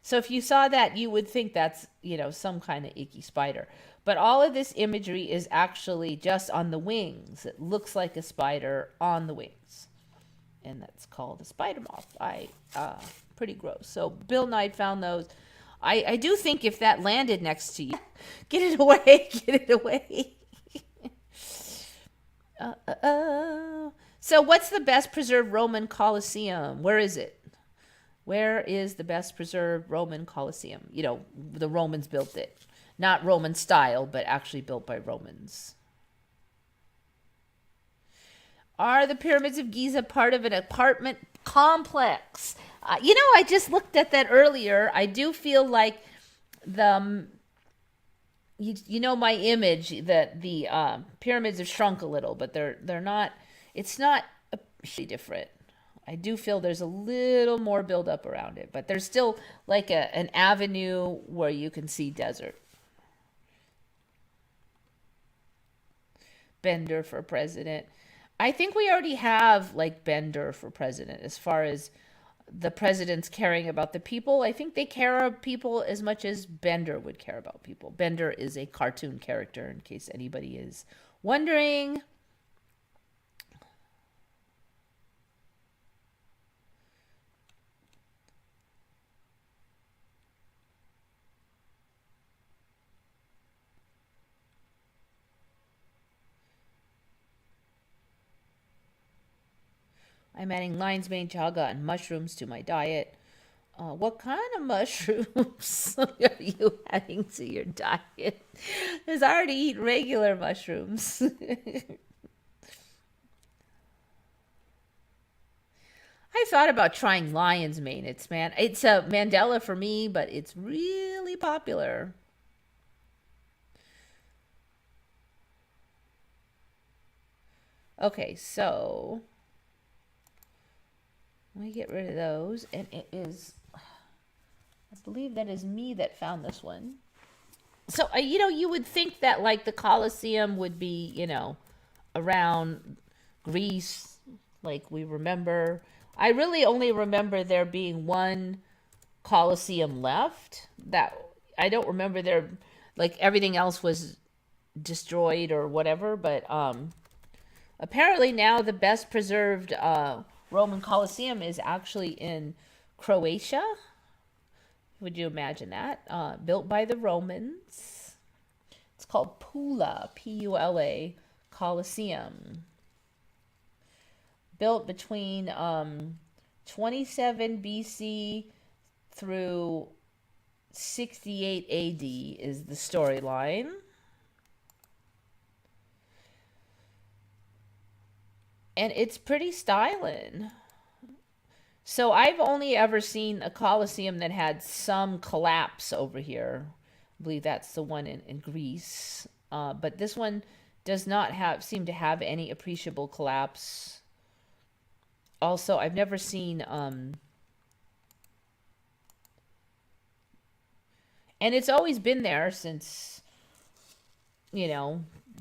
So if you saw that, you would think that's, some kind of icky spider. But all of this imagery is actually just on the wings. It looks like a spider on the wings. And that's called a spider moth. Pretty gross. So Bill Knight found those. I do think if that landed next to you, get it away, get it away. So what's the best preserved Roman Colosseum? Where is it? Where is the best preserved Roman Colosseum? The Romans built it. Not Roman style, but actually built by Romans. Are the pyramids of Giza part of an apartment complex? I just looked at that earlier. I do feel like my image that the pyramids have shrunk a little, but they're not. It's not different. I do feel there's a little more buildup around it, but there's still like an avenue where you can see desert. Bender for president. I think we already have like Bender for president as far as the presidents caring about the people. I think they care about people as much as Bender would care about people. Bender is a cartoon character, in case anybody is wondering. I'm adding lion's mane, chaga, and mushrooms to my diet. What kind of mushrooms are you adding to your diet? Because I already eat regular mushrooms. I thought about trying lion's mane. It's a Mandela for me, but it's really popular. Okay, so let me get rid of those, and it is, I believe that is me that found this one. So you would think that like the Colosseum would be, around Greece, like we remember. I really only remember there being one Colosseum left. That I don't remember there, like everything else was destroyed or whatever. But apparently now the best preserved Roman Colosseum is actually in Croatia. Would you imagine that? Built by the Romans. It's called Pula, Pula Colosseum. Built between 27 BC through 68 AD is the storyline. And it's pretty styling. So I've only ever seen a Colosseum that had some collapse over here. I believe that's the one in Greece. But this one does not seem to have any appreciable collapse. Also, I've never seen, and it's always been there since,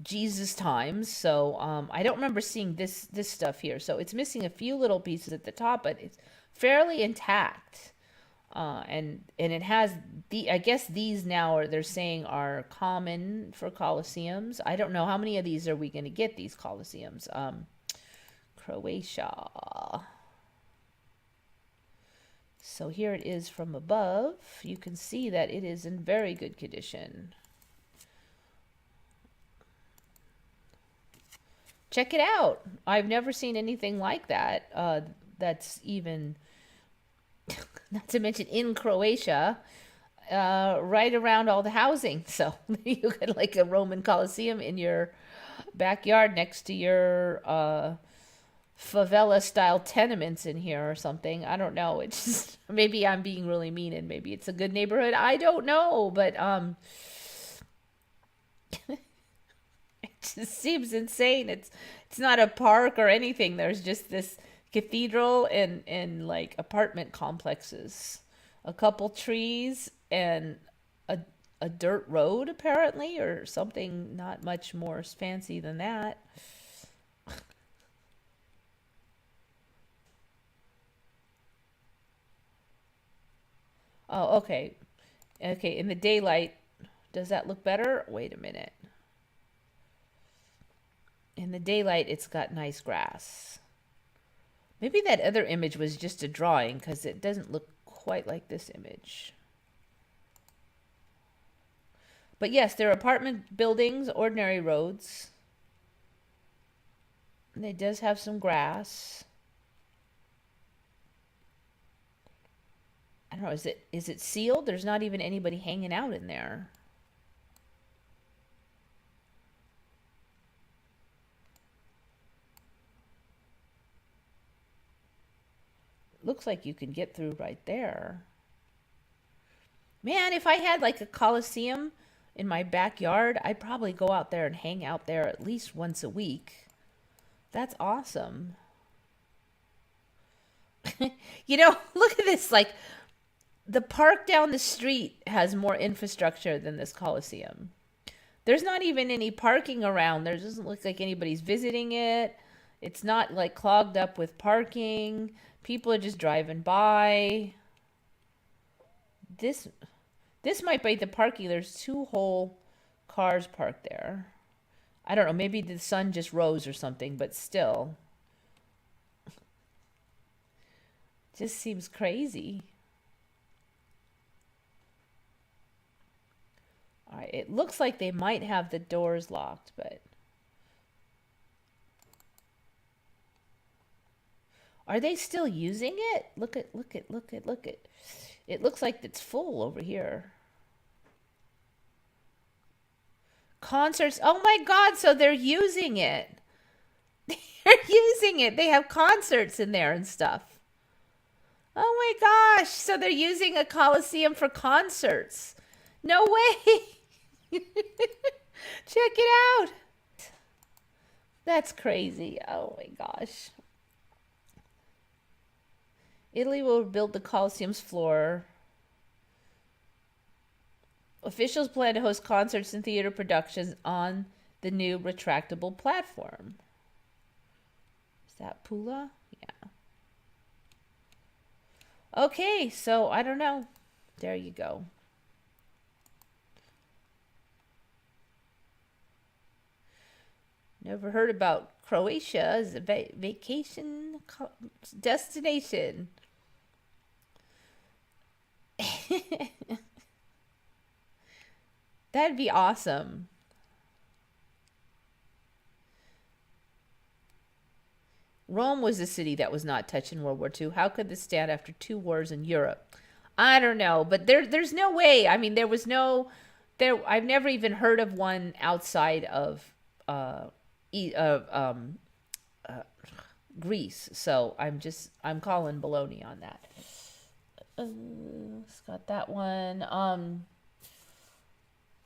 Jesus times. So I don't remember seeing this stuff here. So it's missing a few little pieces at the top, but it's fairly intact. And it has I guess these now they're saying are common for Colosseums. I don't know how many of these are we going to get, these Colosseums. Croatia. So here it is from above. You can see that it is in very good condition. Check it out. I've never seen anything like that. That's even, not to mention in Croatia, right around all the housing. So you got like a Roman Colosseum in your backyard next to your favela style tenements in here or something. I don't know. It's just, maybe I'm being really mean and maybe it's a good neighborhood. I don't know, but it just seems insane. It's not a park or anything. There's just this cathedral and like apartment complexes, a couple trees and a dirt road apparently, or something not much more fancy than that. Oh, okay. Okay, in the daylight, does that look better? Wait a minute. In the daylight, it's got nice grass. Maybe that other image was just a drawing because it doesn't look quite like this image. But yes, they're apartment buildings, ordinary roads. And it does have some grass. I don't know, is it sealed? There's not even anybody hanging out in there. Looks like you can get through right there. Man, if I had like a Coliseum in my backyard, I'd probably go out there and hang out there at least once a week. That's awesome. Look at this. Like, the park down the street has more infrastructure than this Coliseum. There's not even any parking around. There doesn't look like anybody's visiting it. It's not like clogged up with parking. People are just driving by. This might be the parking. There's two whole cars parked there. I don't know. Maybe the sun just rose or something, but still. Just seems crazy. All right, it looks like they might have the doors locked, but... Are they still using it? Look at. It looks like it's full over here. Concerts. Oh my God, so they're using it. They're using it. They have concerts in there and stuff. Oh my gosh, so they're using a Colosseum for concerts. No way. Check it out. That's crazy. Oh my gosh. Italy will build the Colosseum's floor. Officials plan to host concerts and theater productions on the new retractable platform. Is that Pula? Yeah. Okay, so I don't know. There you go. Never heard about Croatia as a vacation destination. That'd be awesome. Rome was a city that was not touched in World War II. How could this stand after 2 wars in Europe? I don't know, but there's no way. I mean, there was no there. I've never even heard of one outside of of Greece. So I'm calling baloney on that. It's got that one.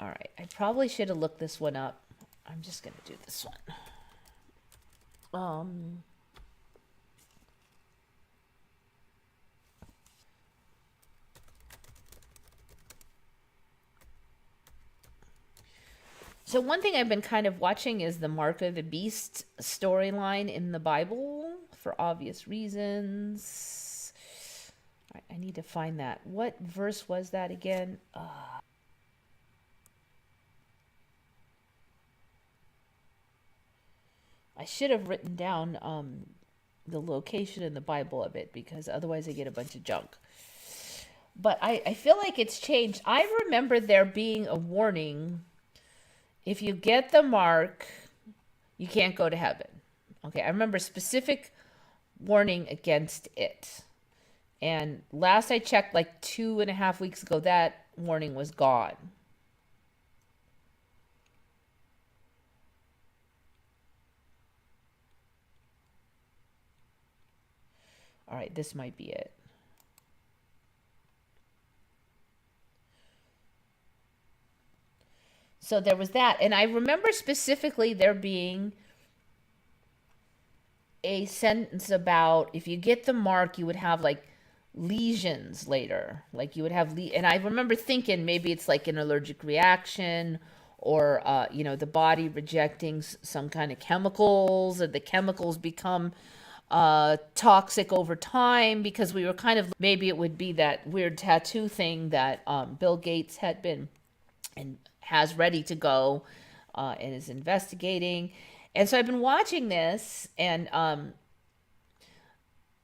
All right, I probably should have looked this one up. I'm just gonna do this one. So one thing I've been kind of watching is the Mark of the Beast storyline in the Bible for obvious reasons. I need to find that. What verse was that again? I should have written down the location in the Bible of it, because otherwise I get a bunch of junk. But I feel like it's changed. I remember there being a warning: if you get the mark, you can't go to heaven. Okay, I remember specific warning against it. And last I checked, like 2.5 weeks ago, that warning was gone. All right, this might be it. So there was that. And I remember specifically there being a sentence about if you get the mark, you would have like lesions later. Like you would have, and I remember thinking maybe it's like an allergic reaction, or, the body rejecting some kind of chemicals, or the chemicals become toxic over time, because we were kind of, maybe it would be that weird tattoo thing that Bill Gates had been and has ready to go, and is investigating. And so I've been watching this, and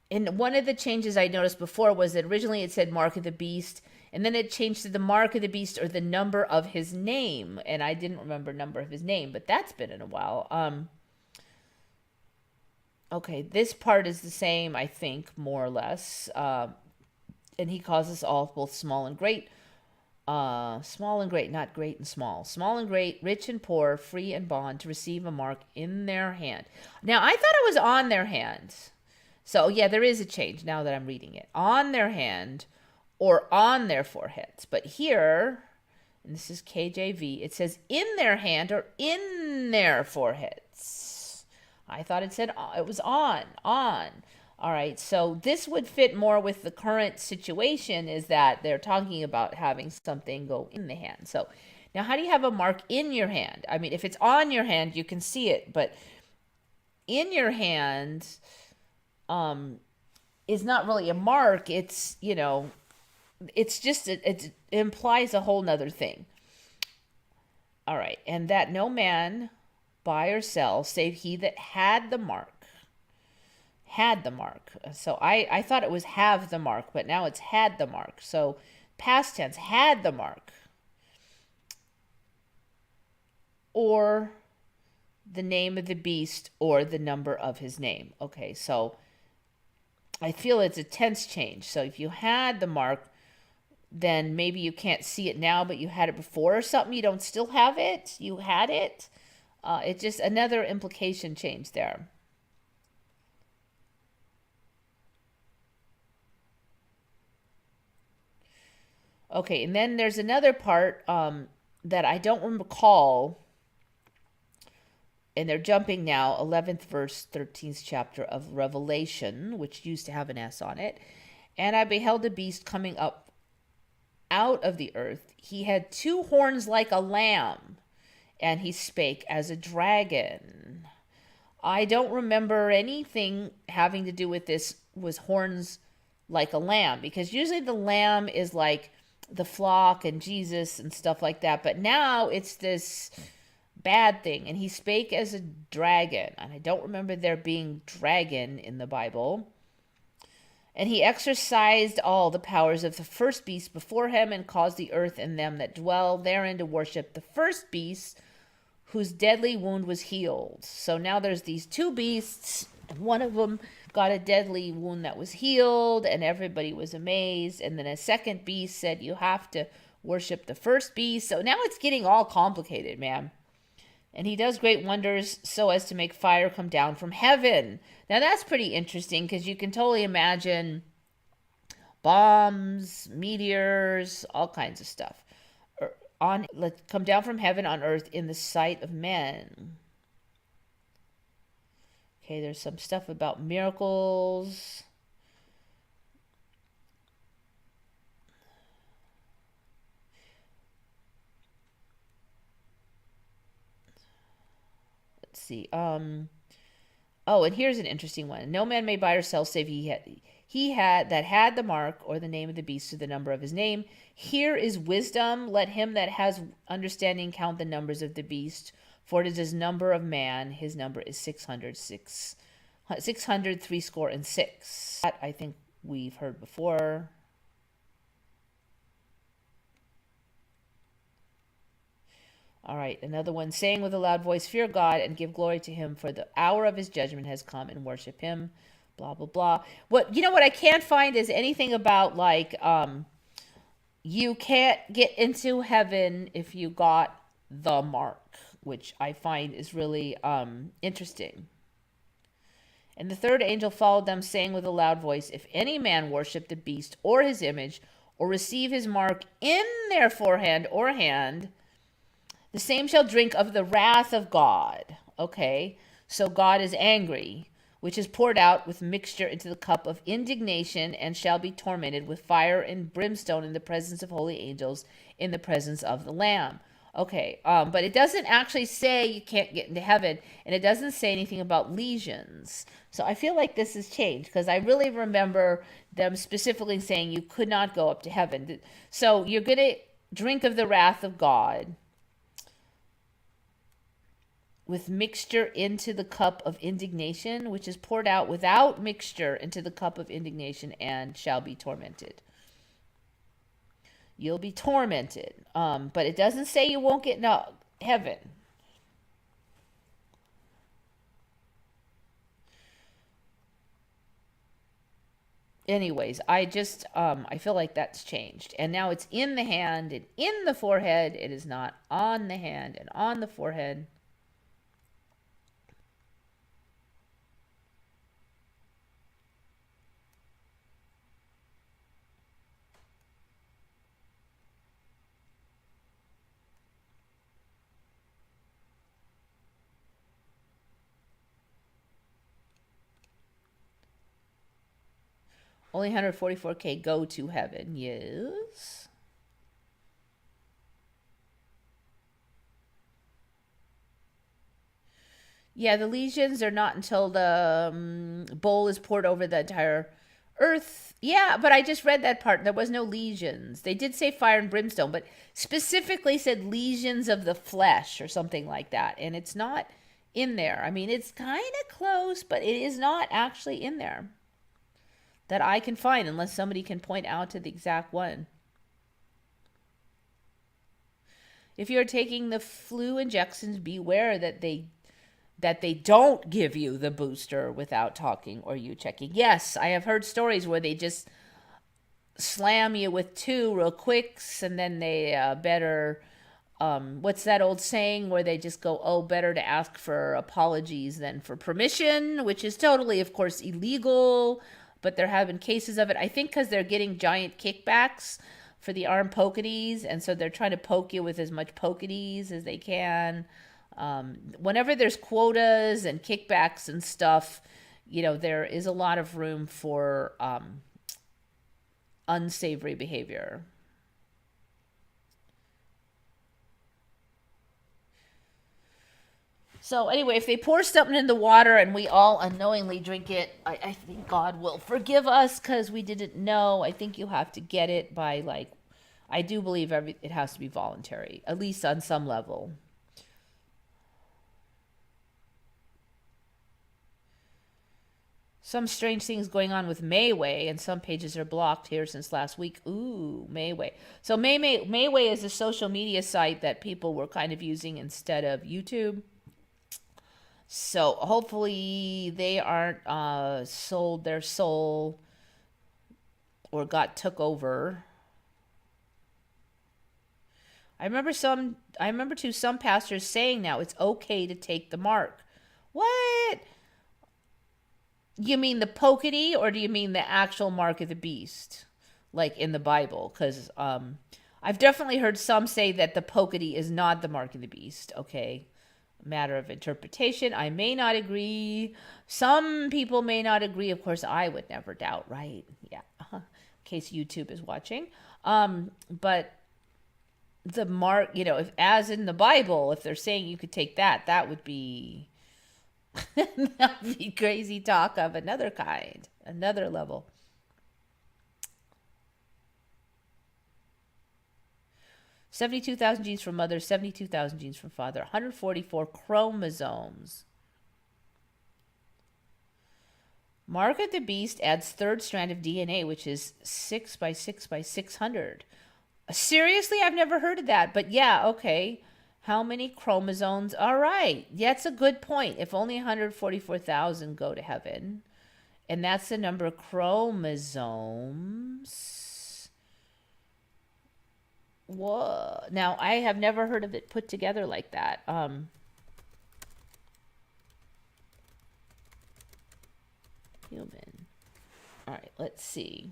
one of the changes I noticed before was that originally it said Mark of the Beast, and then it changed to the Mark of the Beast or the number of his name, and I didn't remember number of his name, but that's been in a while. Okay, this part is the same, I think, more or less. And he calls us all both small and great. Small and great, not great and small. Small and great, rich and poor, free and bond, to receive a mark in their hand. Now, I thought it was on their hand. So, yeah, there is a change now that I'm reading it. On their hand or on their foreheads. But here, and this is KJV, it says in their hand or in their foreheads. I thought it said it was on. All right, so this would fit more with the current situation, is that they're talking about having something go in the hand. So now, how do you have a mark in your hand? I mean, if it's on your hand, you can see it, but in your hand is not really a mark. It's, it's just, it implies a whole nother thing. All right, and that no man buy or sell save he that had the mark. Had the mark. So I thought it was have the mark, but now it's had the mark. So past tense, had the mark. Or the name of the beast or the number of his name. Okay, so I feel it's a tense change. So if you had the mark, then maybe you can't see it now, but you had it before or something. You don't still have it. You had it. It's just another implication change there. Okay, and then there's another part that I don't recall, and they're jumping now, 11th verse, 13th chapter of Revelation, which used to have an S on it. And I beheld a beast coming up out of the earth. He had two horns like a lamb, and he spake as a dragon. I don't remember anything having to do with this was horns like a lamb, because usually the lamb is like the flock and Jesus and stuff like that. But now it's this bad thing. And he spake as a dragon. And I don't remember there being dragon in the Bible. And he exercised all the powers of the first beast before him, and caused the earth and them that dwell therein to worship the first beast, whose deadly wound was healed. So now there's these two beasts, and one of them got a deadly wound that was healed, and everybody was amazed. And then a second beast said, you have to worship the first beast. So now it's getting all complicated, man. And he does great wonders so as to make fire come down from heaven. Now that's pretty interesting, because you can totally imagine bombs, meteors, all kinds of stuff come down from heaven on earth in the sight of men. Okay, there's some stuff about miracles. Let's see. Oh, and here's an interesting one. No man may buy or sell save he had the mark or the name of the beast or the number of his name. Here is wisdom. Let him that has understanding count the numbers of the beast, for it is his number of man. His number is 606. 600 threescore and six. That I think we've heard before. All right, another one, saying with a loud voice, fear God and give glory to him, for the hour of his judgment has come, and worship him. Blah blah blah. What I can't find is anything about like you can't get into heaven if you got the mark, which I find is really interesting. And the third angel followed them, saying with a loud voice, if any man worship the beast or his image, or receive his mark in their forehead or hand, the same shall drink of the wrath of God. Okay, so God is angry, which is poured out with mixture into the cup of indignation, and shall be tormented with fire and brimstone in the presence of holy angels, in the presence of the Lamb. Okay, but it doesn't actually say you can't get into heaven, and it doesn't say anything about legions. So I feel like this has changed, because I really remember them specifically saying you could not go up to heaven. So you're going to drink of the wrath of God with mixture into the cup of indignation, which is poured out without mixture into the cup of indignation, and shall be tormented. You'll be tormented. But it doesn't say you won't get into heaven. Anyways, I feel like that's changed. And now it's in the hand and in the forehead. It is not on the hand and on the forehead. Only 144K go to heaven. Yes. Yeah, the legions are not until the bowl is poured over the entire earth. Yeah, but I just read that part. There was no legions. They did say fire and brimstone, but specifically said legions of the flesh or something like that. And it's not in there. I mean, it's kind of close, but it is not actually in there that I can find, unless somebody can point out to the exact one. If you're taking the flu injections, beware that they that they don't give you the booster without talking or you checking. Yes, I have heard stories where they just slam you with two real quicks, and then they better what's that old saying where they just go, oh, better to ask for apologies than for permission, which is totally, of course, illegal, but there have been cases of it, I think, because they're getting giant kickbacks for the arm pokities, and so they're trying to poke you with as much pokities as they can. Whenever there's quotas and kickbacks and stuff, there is a lot of room for unsavory behavior. So anyway, if they pour something in the water and we all unknowingly drink it, I think God will forgive us because we didn't know. I think you have to get it by I do believe it has to be voluntary, at least on some level. Some strange things going on with Mayway, and some pages are blocked here since last week. Ooh, Mayway. So Mayway is a social media site that people were kind of using instead of YouTube. So hopefully they aren't sold their soul or got took over. I remember too some pastors saying now it's okay to take the mark. What? You mean the pokety, or do you mean the actual mark of the beast, like in the Bible? Because I've definitely heard some say that the pokety is not the mark of the beast. Okay, matter of interpretation. I may not agree. Some people may not agree. Of course, I would never doubt, right? Yeah, in case YouTube is watching. But the mark, if as in the Bible, if they're saying you could take that, that would be that would be crazy talk of another kind, another level. 72,000 genes from mother, 72,000 genes from father, 144 chromosomes. Mark of the Beast adds third strand of DNA, which is 6 by 6 by 600. Seriously, I've never heard of that, but yeah, okay. How many chromosomes? All right. That's a good point. If only 144,000 go to heaven, and that's the number of chromosomes. Whoa. Now, I have never heard of it put together like that. Human. All right, let's see.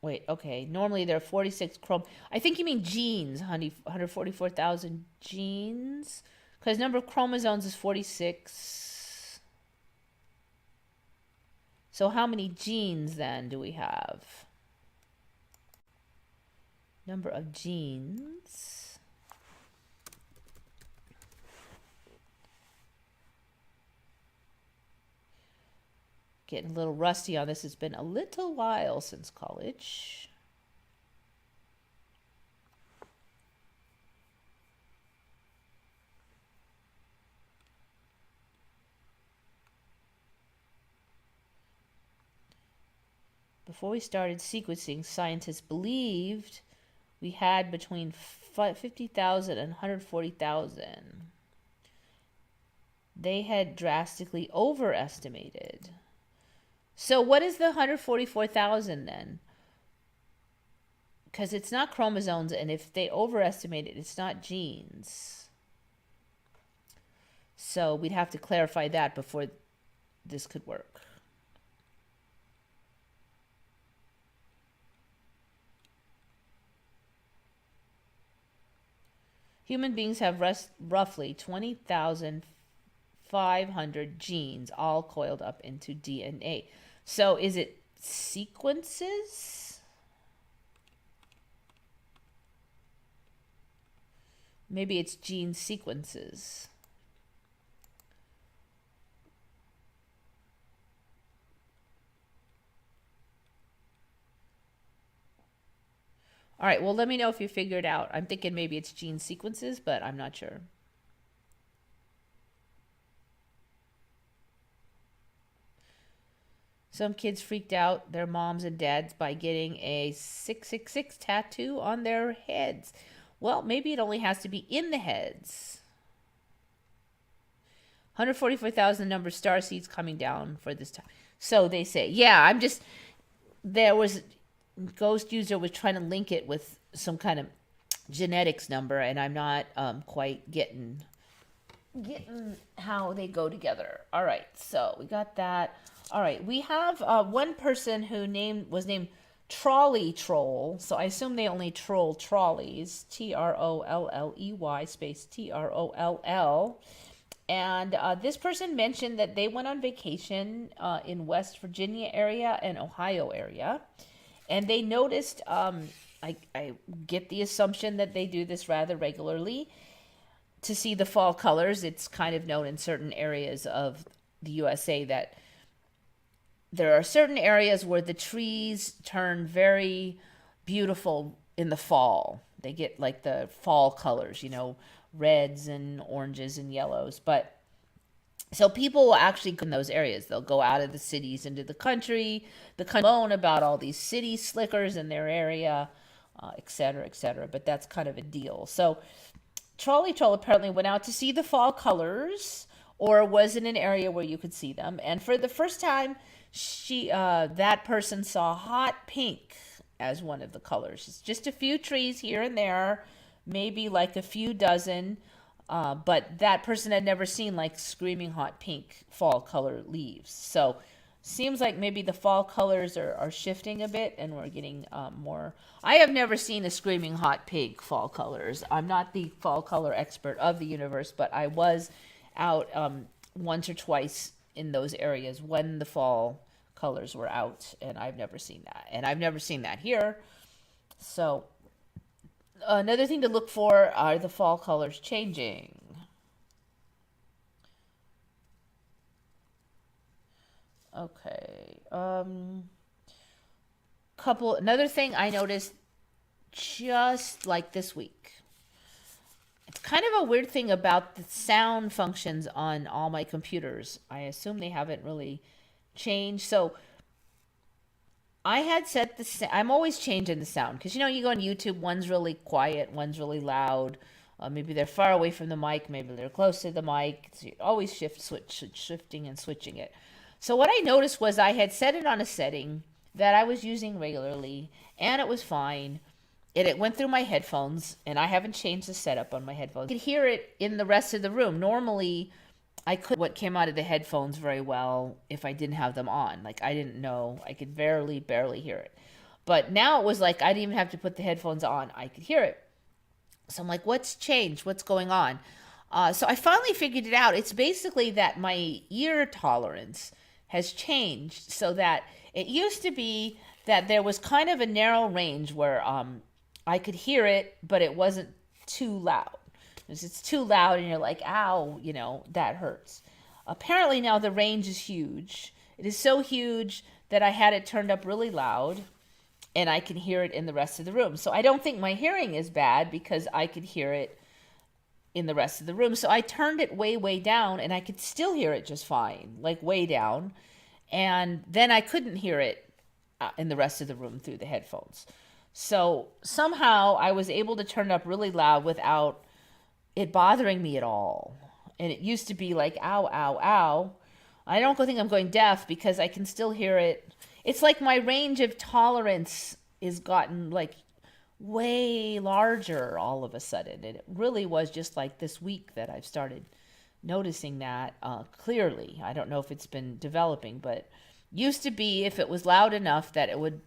Wait, okay. Normally there are 46 I think you mean genes, honey. 144,000 genes. Because number of chromosomes is 46. So how many genes then do we have? Number of genes. Getting a little rusty on this. It's been a little while since college. Before we started sequencing, scientists believed we had between 50,000 and 140,000. They had drastically overestimated. So what is the 144,000 then? Because it's not chromosomes, and if they overestimate it, it's not genes. So we'd have to clarify that before this could work. Human beings have roughly 20,500 genes all coiled up into DNA. So is it sequences? Maybe it's gene sequences. All right, well, let me know if you figure it out. I'm thinking maybe it's gene sequences, but I'm not sure. Some kids freaked out their moms and dads by getting a 666 tattoo on their heads. Well, maybe it only has to be in the heads. 144,000 number star seeds coming down for this time. So they say, yeah, there was, Ghost User was trying to link it with some kind of genetics number, and I'm not quite getting how they go together. All right, so we got that. All right, we have one person who was named Trolley Troll. So I assume they only troll trolleys. Trolley space Troll. And this person mentioned that they went on vacation in West Virginia area and Ohio area. And they noticed, I get the assumption that they do this rather regularly, to see the fall colors. It's kind of known in certain areas of the USA that there are certain areas where the trees turn very beautiful in the fall. They get like the fall colors, reds and oranges and yellows. But so people will actually go in those areas. They'll go out of the cities into the country, moan about all these city slickers in their area, et cetera, et cetera. But that's kind of a deal. So Trolley Troll apparently went out to see the fall colors, or was in an area where you could see them. And for the first time, that person saw hot pink as one of the colors. It's just a few trees here and there, maybe like a few dozen, but that person had never seen like screaming hot pink fall color leaves. So seems like maybe the fall colors are shifting a bit, and we're getting more. I have never seen a screaming hot pink fall colors. I'm not the fall color expert of the universe, but I was out once or twice in those areas when the fall colors were out, and I've never seen that. And I've never seen that here. So another thing to look for are the fall colors changing. Okay. Another thing I noticed just like this week. It's kind of a weird thing about the sound functions on all my computers. I assume they haven't really changed. So I had set I'm always changing the sound because, you go on YouTube, one's really quiet, one's really loud. Maybe they're far away from the mic, maybe they're close to the mic. So you always shifting and switching it. So what I noticed was I had set it on a setting that I was using regularly, and it was fine. And it went through my headphones, and I haven't changed the setup on my headphones. I could hear it in the rest of the room. Normally, I could what came out of the headphones very well if I didn't have them on. Like, I didn't know. I could barely hear it. But now it was like I didn't even have to put the headphones on. I could hear it. So I'm like, what's changed? What's going on? So I finally figured it out. It's basically that my ear tolerance has changed, so that it used to be that there was kind of a narrow range where I could hear it, but it wasn't too loud. It's too loud and you're like, ow, that hurts. Apparently now the range is huge. It is so huge that I had it turned up really loud, and I can hear it in the rest of the room. So I don't think my hearing is bad because I could hear it in the rest of the room. So I turned it way, way down, and I could still hear it just fine, like way down. And then I couldn't hear it in the rest of the room through the headphones. So somehow I was able to turn it up really loud without it bothering me at all. And it used to be like, ow, ow, ow. I don't think I'm going deaf because I can still hear it. It's like my range of tolerance is gotten like way larger all of a sudden. And it really was just like this week that I've started noticing that clearly. I don't know if it's been developing, but used to be if it was loud enough that it would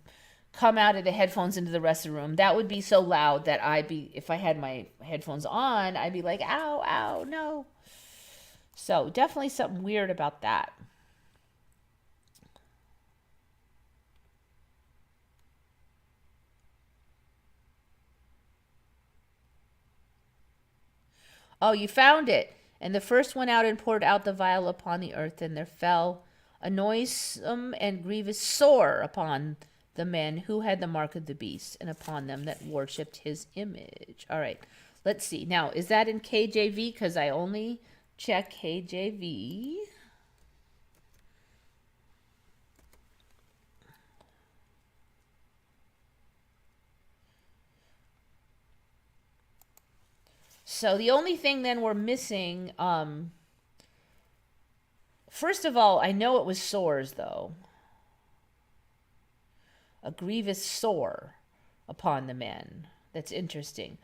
come out of the headphones into the rest of the room, that would be so loud that if I had my headphones on, I'd be like, ow, ow, no. So definitely something weird about that. Oh, you found it. And the first went out and poured out the vial upon the earth, and there fell a noisome and grievous sore upon the men who had the mark of the beast, and upon them that worshipped his image. All right, let's see. Now, is that in KJV? Because I only check KJV. So the only thing then we're missing, first of all, I know it was sores, though. A grievous sore upon the men. That's interesting.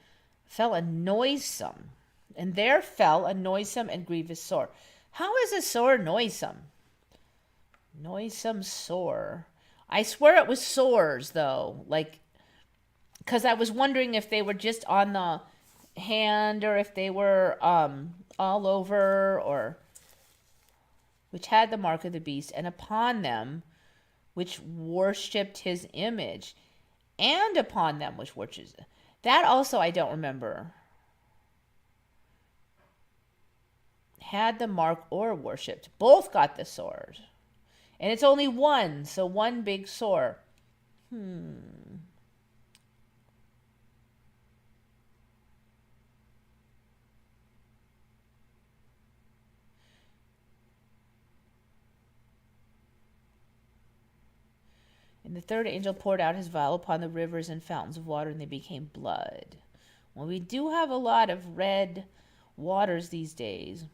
Fell a noisome. And there fell a noisome and grievous sore. How is a sore noisome? Noisome sore. I swear it was sores, though. Like, because I was wondering if they were just on the hand or if they were all over, or which had the mark of the beast, and upon them which worshipped his image, and upon them which worshipped. That also I don't remember. Had the mark or worshipped. Both got the sword. And it's only one, so one big sore. And the third angel poured out his vial upon the rivers and fountains of water, and they became blood. Well, we do have a lot of red waters these days.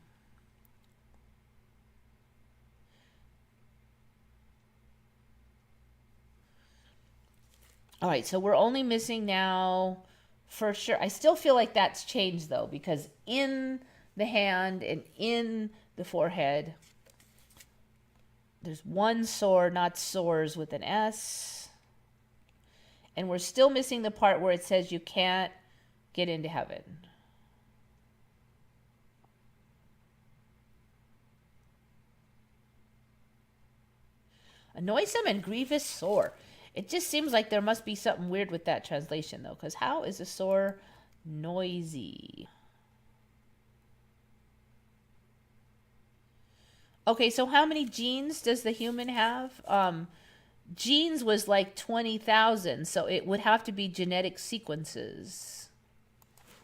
All right, so we're only missing now, for sure. I still feel like that's changed, though, because in the hand and in the forehead, there's one sore, not sores with an S. And we're still missing the part where it says you can't get into heaven. A noisome and grievous sore. It just seems like there must be something weird with that translation, though, because how is a sore noisy? Okay, so how many genes does the human have? Genes was like 20,000, so it would have to be genetic sequences.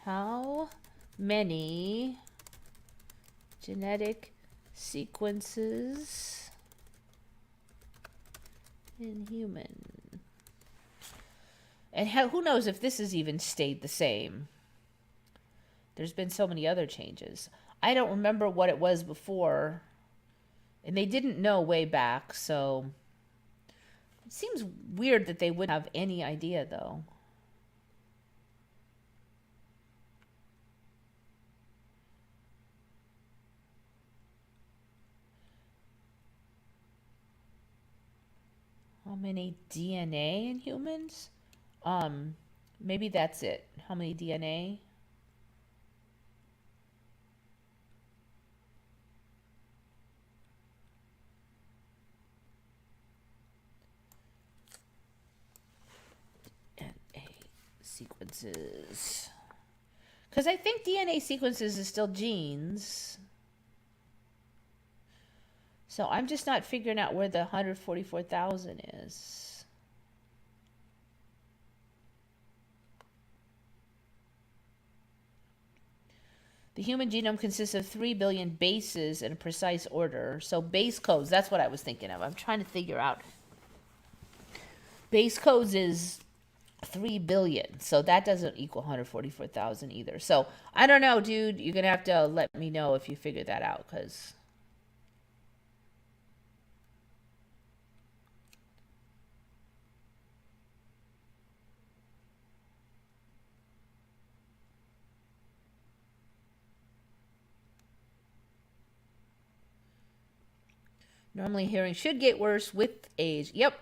How many genetic sequences in human? And who knows if this has even stayed the same. There's been so many other changes. I don't remember what it was before. And they didn't know way back, so it seems weird that they wouldn't have any idea, though. How many DNA in humans? Maybe that's it. How many DNA? Sequences. Because I think DNA sequences is still genes. So I'm just not figuring out where the 144,000 is. The human genome consists of 3 billion bases in a precise order. So base codes, that's what I was thinking of. I'm trying to figure out. Base codes is 3 billion. So that doesn't equal 144,000 either. So I don't know, dude. You're going to have to let me know if you figure that out, because normally hearing should get worse with age. Yep.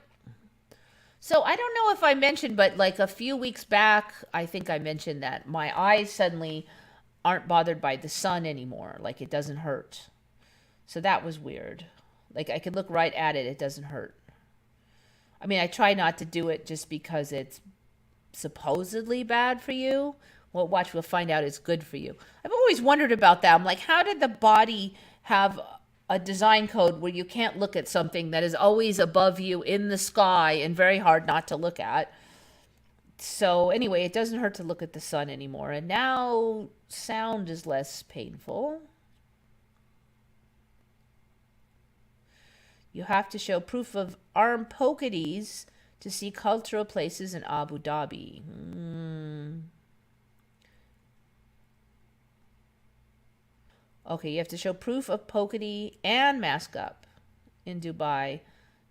So I don't know if I mentioned, but like a few weeks back, I think I mentioned that my eyes suddenly aren't bothered by the sun anymore. Like it doesn't hurt. So that was weird. Like I could look right at it. It doesn't hurt. I mean, I try not to do it just because it's supposedly bad for you. Well, watch, we'll find out it's good for you. I've always wondered about that. I'm like, how did the body have a design code where you can't look at something that is always above you in the sky and very hard not to look at. So anyway, it doesn't hurt to look at the sun anymore. And now sound is less painful. You have to show proof of arm poketies to see cultural places in Abu Dhabi. Okay, you have to show proof of pokety and mask up in Dubai.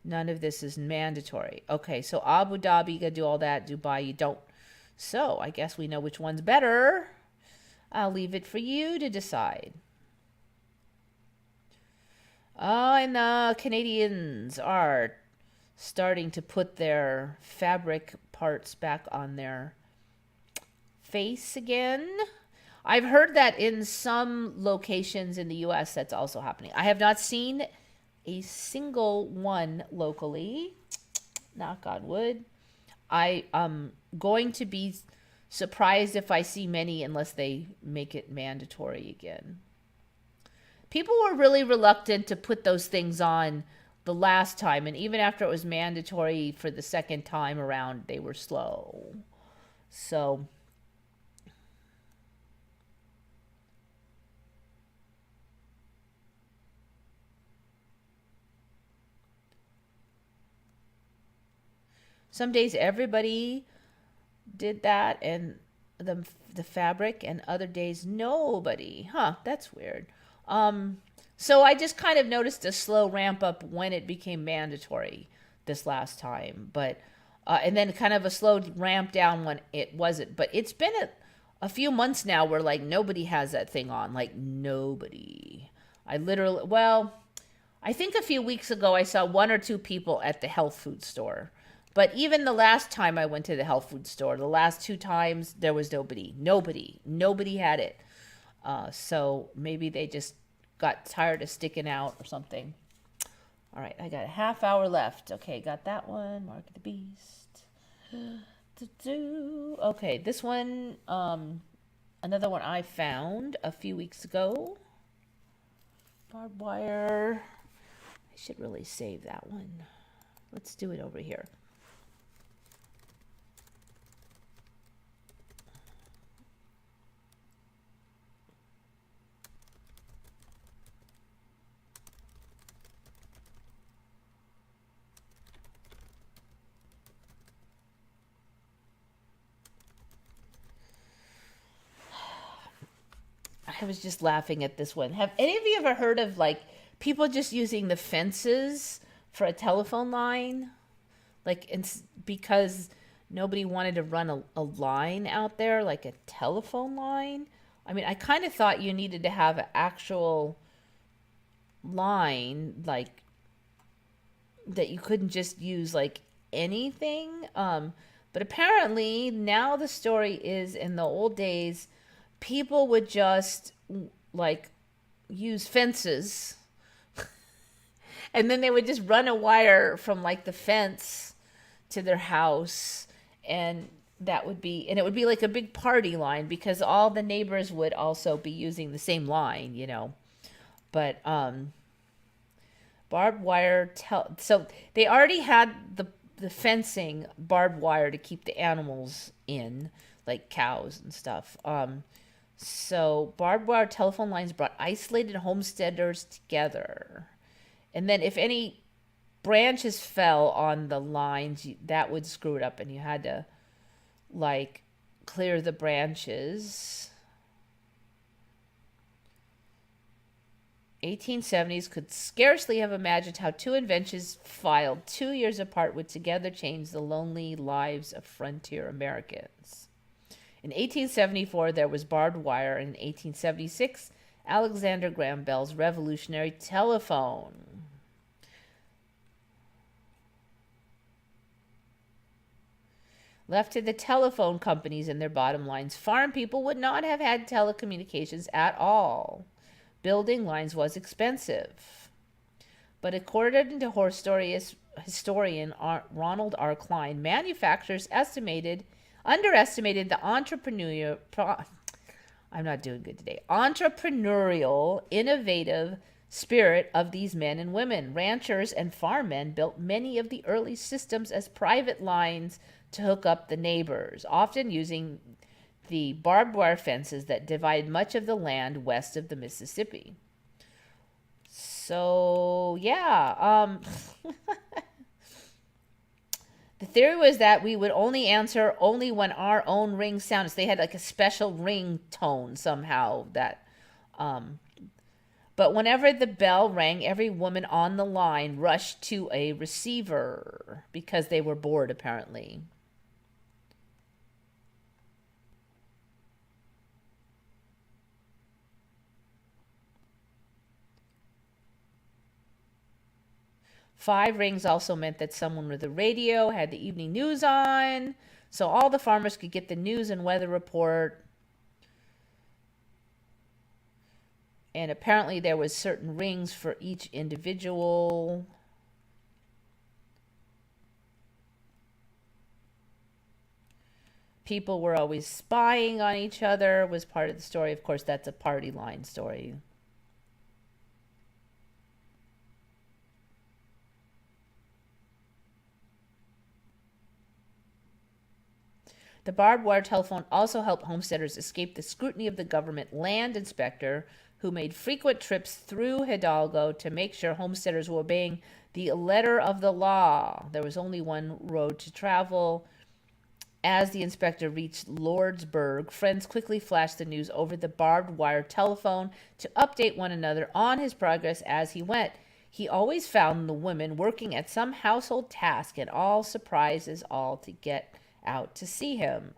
None of this is mandatory. Okay, so Abu Dhabi, you gotta do all that. Dubai, you don't. So I guess we know which one's better. I'll leave it for you to decide. Oh, and the Canadians are starting to put their fabric parts back on their face again. I've heard that in some locations in the US that's also happening. I have not seen a single one locally. Knock on wood. I am going to be surprised if I see many unless they make it mandatory again. People were really reluctant to put those things on the last time, and even after it was mandatory for the second time around, they were slow. So some days everybody did that and the fabric, and other days nobody. Huh, that's weird. So I just kind of noticed a slow ramp up when it became mandatory this last time, but and then kind of a slow ramp down when it wasn't. But it's been a few months now where like nobody has that thing on, like nobody. I literally, well, I think a few weeks ago I saw one or two people at the health food store. But even the last time I went to the health food store, the last two times, there was nobody. Nobody had it. So maybe they just got tired of sticking out or something. All right, I got a half hour left. Okay, got that one. Mark of the Beast. Okay, this one, another one I found a few weeks ago. Barbed wire. I should really save that one. Let's do it over here. I was just laughing at this one. Have any of you ever heard of like people just using the fences for a telephone line? Like it's because nobody wanted to run a line out there, like a telephone line. I mean, I kind of thought you needed to have an actual line, like that you couldn't just use like anything. But apparently now the story is in the old days, people would just like use fences and then they would just run a wire from like the fence to their house, and that would be, and it would be like a big party line because all the neighbors would also be using the same line, you know. But barbed wire, so they already had the fencing barbed wire to keep the animals in, like cows and stuff. So barbed wire telephone lines brought isolated homesteaders together. And then if any branches fell on the lines, that would screw it up, and you had to like clear the branches. 1870s could scarcely have imagined how two inventions filed 2 years apart would together change the lonely lives of frontier Americans. In 1874, there was barbed wire, and in 1876, Alexander Graham Bell's revolutionary telephone. Left to the telephone companies and their bottom lines, farm people would not have had telecommunications at all. Building lines was expensive. But according to historian Ronald R. Klein, manufacturers underestimated the entrepreneurial, innovative spirit of these men and women. Ranchers and farmmen built many of the early systems as private lines to hook up the neighbors, often using the barbed wire fences that divided much of the land west of the Mississippi. So, yeah, the theory was that we would only answer only when our own ring sounded. So they had like a special ring tone somehow that, but whenever the bell rang, every woman on the line rushed to a receiver because they were bored, apparently. Five rings also meant that someone with a radio had the evening news on, so all the farmers could get the news and weather report. And apparently there was certain rings for each individual. People were always spying on each other, was part of the story. Of course, that's a party line story. The barbed wire telephone also helped homesteaders escape the scrutiny of the government land inspector, who made frequent trips through Hidalgo to make sure homesteaders were obeying the letter of the law. There was only one road to travel. As the inspector reached Lordsburg, friends quickly flashed the news over the barbed wire telephone to update one another on his progress as he went. He always found the women working at some household task, and all surprises all to get out to see him.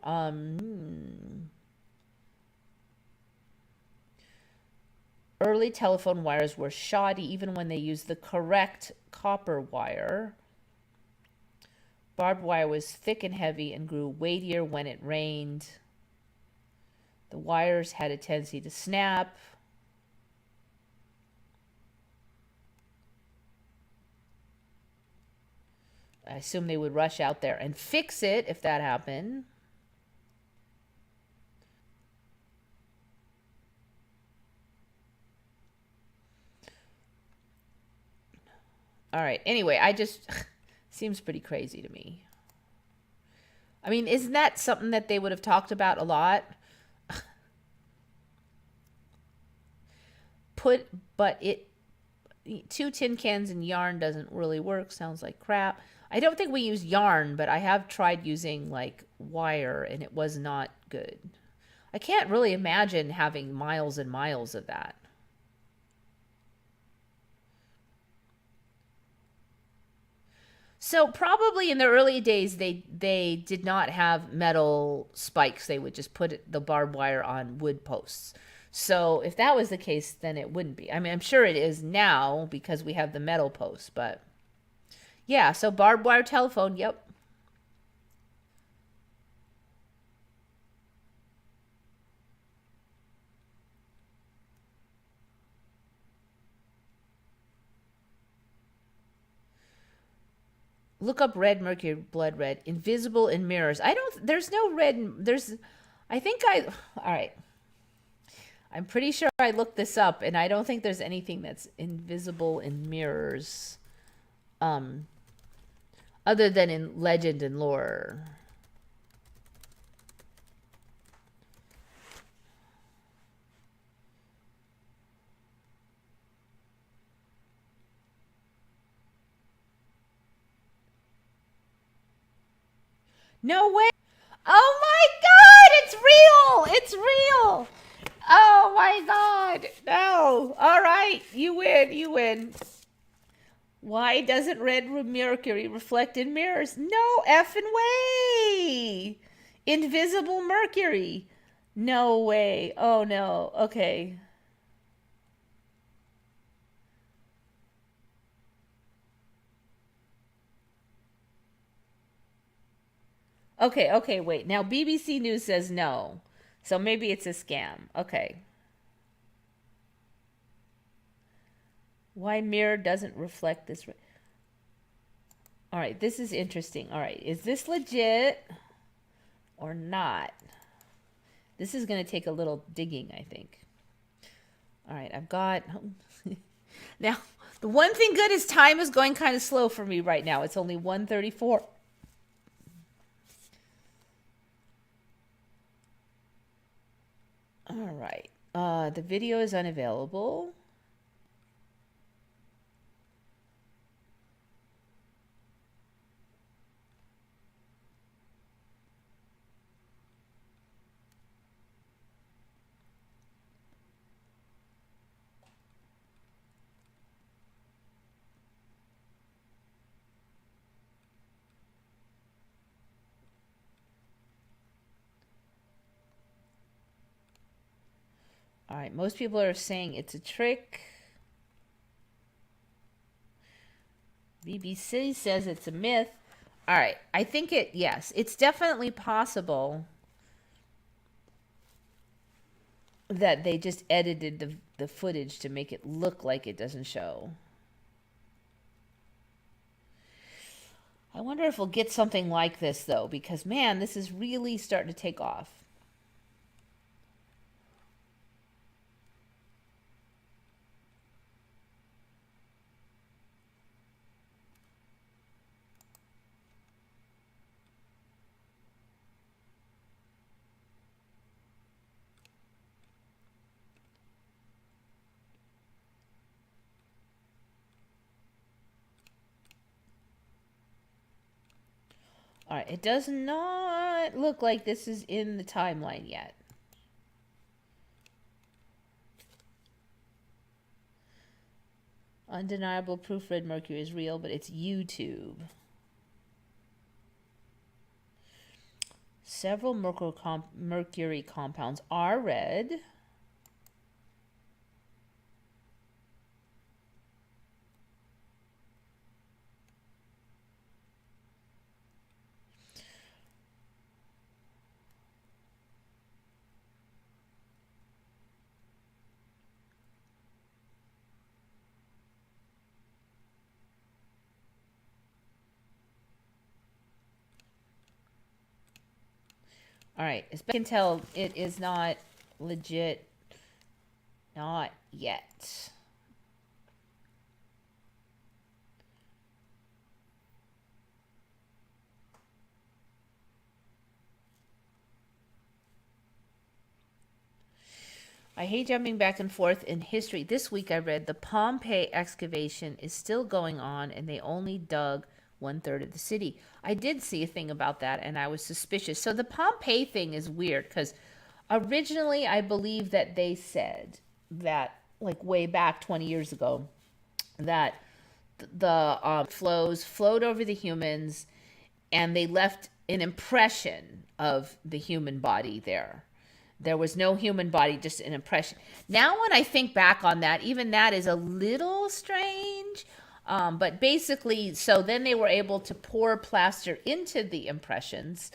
Early telephone wires were shoddy even when they used the correct copper wire. Barbed wire was thick and heavy and grew weightier when it rained. The wires had a tendency to snap. I assume they would rush out there and fix it if that happened. All right. Anyway, I just seems pretty crazy to me. I mean, isn't that something that they would have talked about a lot? Two tin cans and yarn doesn't really work. Sounds like crap. I don't think we use yarn, but I have tried using like wire and it was not good. I can't really imagine having miles and miles of that. So probably in the early days they did not have metal spikes. They would just put the barbed wire on wood posts. So if that was the case, then it wouldn't be. I mean, I'm sure it is now because we have the metal posts, but yeah, so barbed wire telephone, yep. Look up red mercury, blood red, invisible in mirrors. There's no red, all right. I'm pretty sure I looked this up and I don't think there's anything that's invisible in mirrors. Other than in legend and lore. No way. Oh my god, it's real. It's real. Oh my god. No. All right, you win. You win. Why doesn't red mercury reflect in mirrors? No effing way. Invisible mercury. No way. Oh no. Okay. Okay, wait. Now BBC News says no. So maybe it's a scam. Okay. Why mirror doesn't reflect this? All right, this is interesting. All right, is this legit or not? This is going to take a little digging, I think. All right, I've got Now, the one thing good is time is going kind of slow for me right now. It's only 1:34. All right. The video is unavailable. All right. Most people are saying it's a trick. BBC says it's a myth. All right. I think yes, it's definitely possible that they just edited the footage to make it look like it doesn't show. I wonder if we'll get something like this, though, because, man, this is really starting to take off. All right, it does not look like this is in the timeline yet. Undeniable proof red mercury is real, but it's YouTube. Several mercury compounds are red. All right, as best I can tell, it is not legit. Not yet. I hate jumping back and forth in history. This week I read the Pompeii excavation is still going on and they only dug 1/3 of the city. I did see a thing about that and I was suspicious. So the Pompeii thing is weird because originally I believe that they said that, like way back 20 years ago, that the flows flowed over the humans and they left an impression of the human body there. There was no human body, just an impression. Now, when I think back on that, even that is a little strange. But basically, so then they were able to pour plaster into the impressions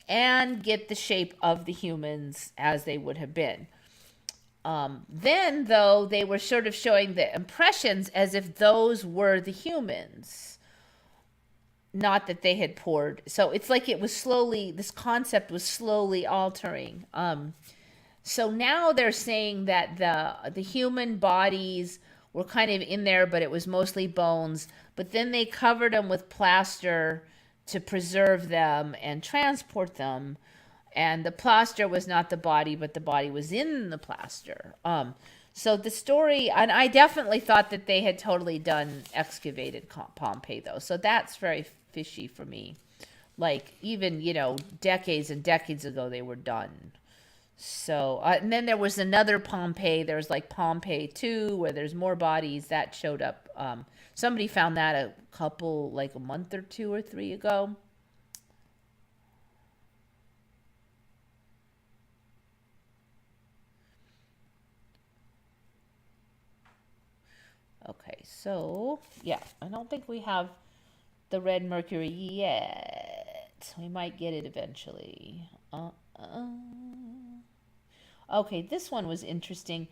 and get the shape of the humans as they would have been. Then, though, they were sort of showing the impressions as if those were the humans, not that they had poured. So it's like it was slowly, this concept was slowly altering. So now they're saying that the human bodies were kind of in there, but it was mostly bones. But then they covered them with plaster to preserve them and transport them. And the plaster was not the body, but the body was in the plaster. So the story, and I definitely thought that they had totally done excavated Pompeii, though. So that's very fishy for me. Like, even, decades and decades ago, they were done. So, and then there was another Pompeii. There was like Pompeii 2, where there's more bodies. That showed up. Somebody found that like a month or 2 or 3 ago. Okay, so, yeah, I don't think we have the red mercury yet. We might get it eventually. Okay, this one was interesting.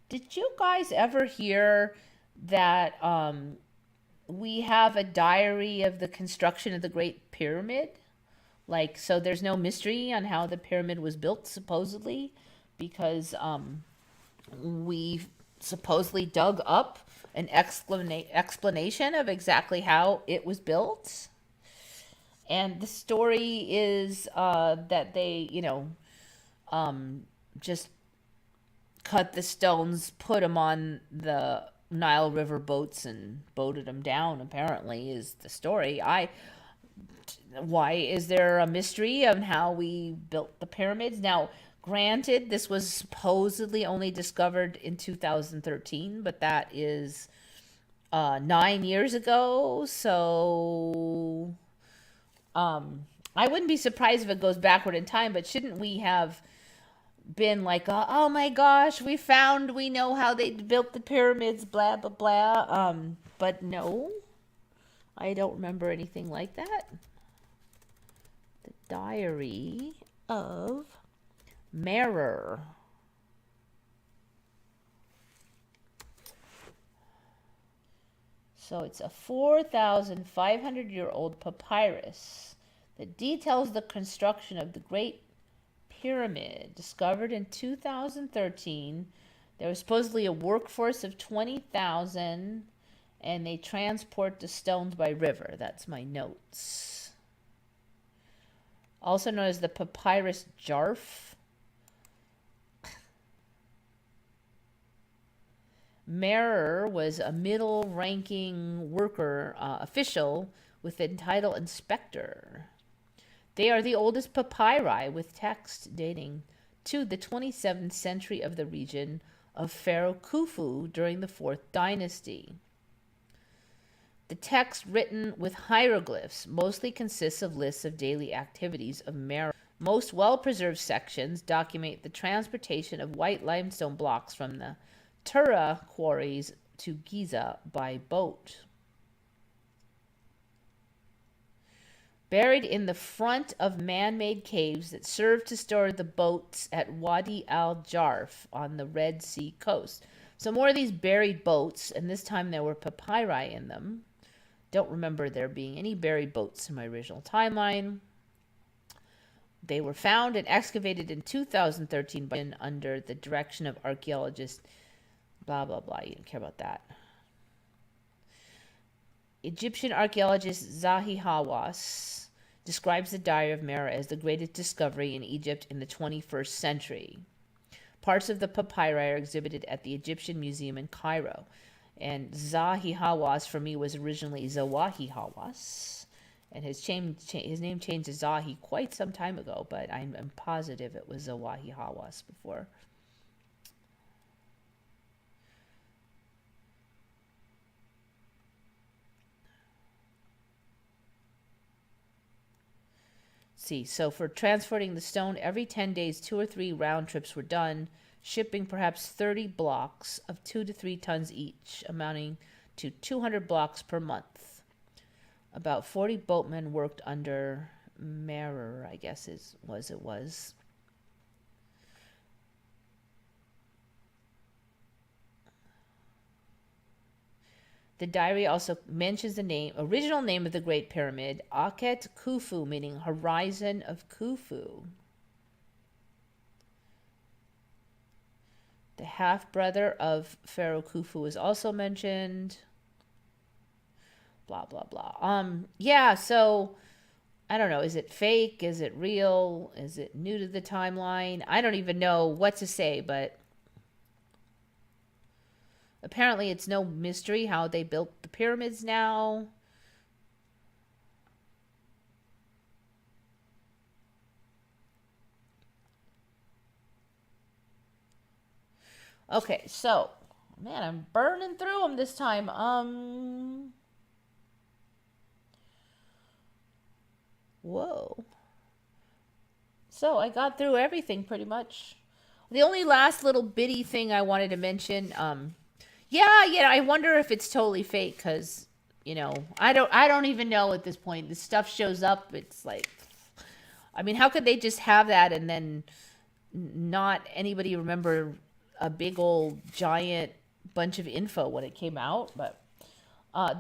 Did you guys ever hear that we have a diary of the construction of the Great Pyramid? Like, so there's no mystery on how the pyramid was built, supposedly, because we supposedly dug up an explanation of exactly how it was built. And the story is that they, just cut the stones, put them on the Nile River boats, and boated them down. Apparently, is the story. Why is there a mystery on how we built the pyramids? Now, granted, this was supposedly only discovered in 2013, but that is 9 years ago. So, I wouldn't be surprised if it goes backward in time. But shouldn't we have been like, oh my gosh, we know how they built the pyramids, blah blah blah. But no, I don't remember anything like that. The Diary of Merer. So it's a 4,500-year-old papyrus that details the construction of the Great Pyramid, discovered in 2013. There was supposedly a workforce of 20,000, and they transport the stones by river. That's my notes. Also known as the Papyrus Jarf. Merer was a middle-ranking worker, official with the title inspector. They are the oldest papyri with text dating to the 27th century of the region of Pharaoh Khufu during the 4th dynasty. The text, written with hieroglyphs, mostly consists of lists of daily activities of Merer. Most well-preserved sections document the transportation of white limestone blocks from the Tura quarries to Giza by boat. Buried in the front of man-made caves that served to store the boats at Wadi al-Jarf on the Red Sea coast. So more of these buried boats, and this time there were papyri in them. Don't remember there being any buried boats in my original timeline. They were found and excavated in 2013 under the direction of archaeologist blah, blah, blah. You don't care about that. Egyptian archaeologist Zahi Hawass describes the Diary of Merer as the greatest discovery in Egypt in the 21st century. Parts of the papyri are exhibited at the Egyptian Museum in Cairo. And Zahi Hawass, for me, was originally Zawahi Hawass. And his name changed to Zahi quite some time ago, but I'm positive it was Zawahi Hawass before. See, so for transporting the stone, every 10 days, 2 or 3 round trips were done, shipping perhaps 30 blocks of 2 to 3 tons each, amounting to 200 blocks per month. About 40 boatmen worked under Merer, I guess it was. The diary also mentions the original name of the Great Pyramid, Akhet Khufu, meaning horizon of Khufu. The half-brother of Pharaoh Khufu is also mentioned. Blah, blah, blah. Yeah, so I don't know. Is it fake? Is it real? Is it new to the timeline? I don't even know what to say, but apparently it's no mystery how they built the pyramids now. Okay, so, man, I'm burning through them this time. Whoa. So I got through everything pretty much. The only last little bitty thing I wanted to mention, I wonder if it's totally fake because, I don't even know at this point. This stuff shows up. It's like, I mean, how could they just have that and then not anybody remember a big old giant bunch of info when it came out? But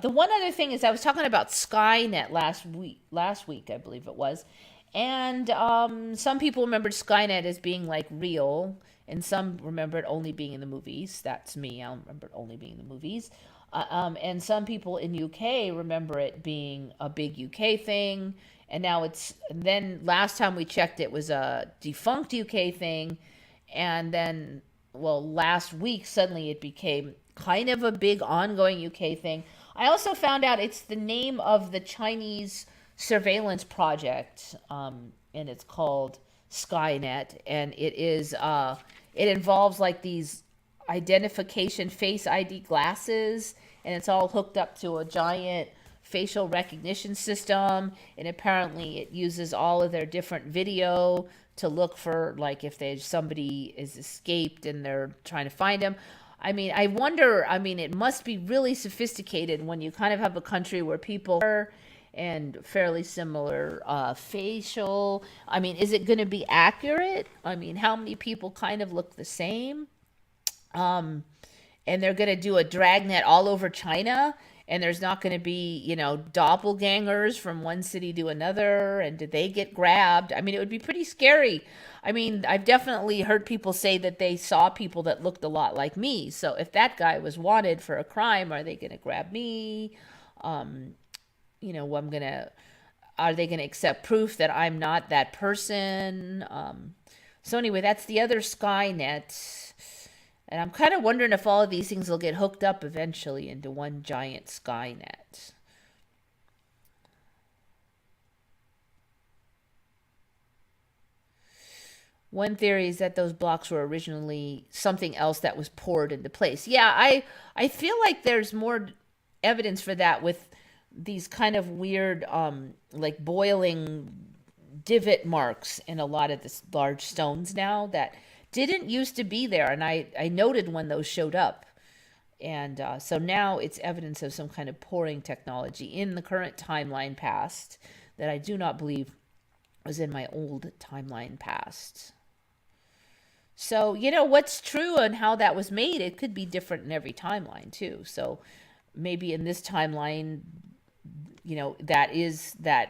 the one other thing is I was talking about Skynet last week, I believe it was, And some people remembered Skynet as being like real, and some remember it only being in the movies. That's me. I remember it only being in the movies. And some people in UK remember it being a big UK thing. And now it's, and then last time we checked, it was a defunct UK thing. And then, well, last week, suddenly it became kind of a big ongoing UK thing. I also found out it's the name of the Chinese surveillance project, and it's called Skynet, and it involves like these identification face ID glasses, and it's all hooked up to a giant facial recognition system, and apparently it uses all of their different video to look for like if there's somebody is escaped and they're trying to find them. I mean, I wonder, I mean, it must be really sophisticated when you kind of have a country where people are and fairly similar facial. I mean, is it going to be accurate? I mean, how many people kind of look the same? Um, and they're going to do a dragnet all over China, and there's not going to be, doppelgangers from one city to another. And did they get grabbed? I mean, it would be pretty scary. I mean, I've definitely heard people say that they saw people that looked a lot like me. So if that guy was wanted for a crime, are they going to grab me? Um, I'm going to, are they going to accept proof that I'm not that person? So anyway, that's the other Skynet. And I'm kind of wondering if all of these things will get hooked up eventually into one giant Skynet. One theory is that those blocks were originally something else that was poured into place. Yeah, I feel like there's more evidence for that with these kind of weird like boiling divot marks in a lot of this large stones now that didn't used to be there, and I noted when those showed up. And so now it's evidence of some kind of pouring technology in the current timeline past that I do not believe was in my old timeline past. So, what's true and how that was made, it could be different in every timeline too. So maybe in this timeline, that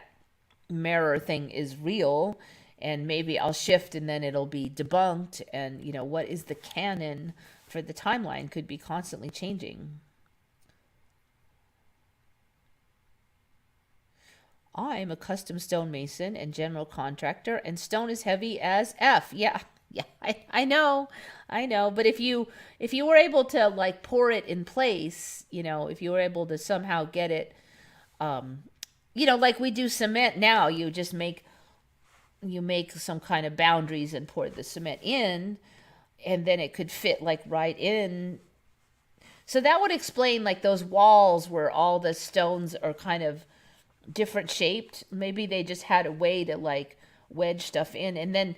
mirror thing is real, and maybe I'll shift and then it'll be debunked. And, what is the canon for the timeline could be constantly changing. I'm a custom stonemason and general contractor, and stone is heavy as F. Yeah, yeah, I know, I know. But if you were able to like pour it in place, if you were able to somehow get it, um, like we do cement now, you make some kind of boundaries and pour the cement in, and then it could fit like right in. So that would explain like those walls where all the stones are kind of different shaped. Maybe they just had a way to like wedge stuff in, and then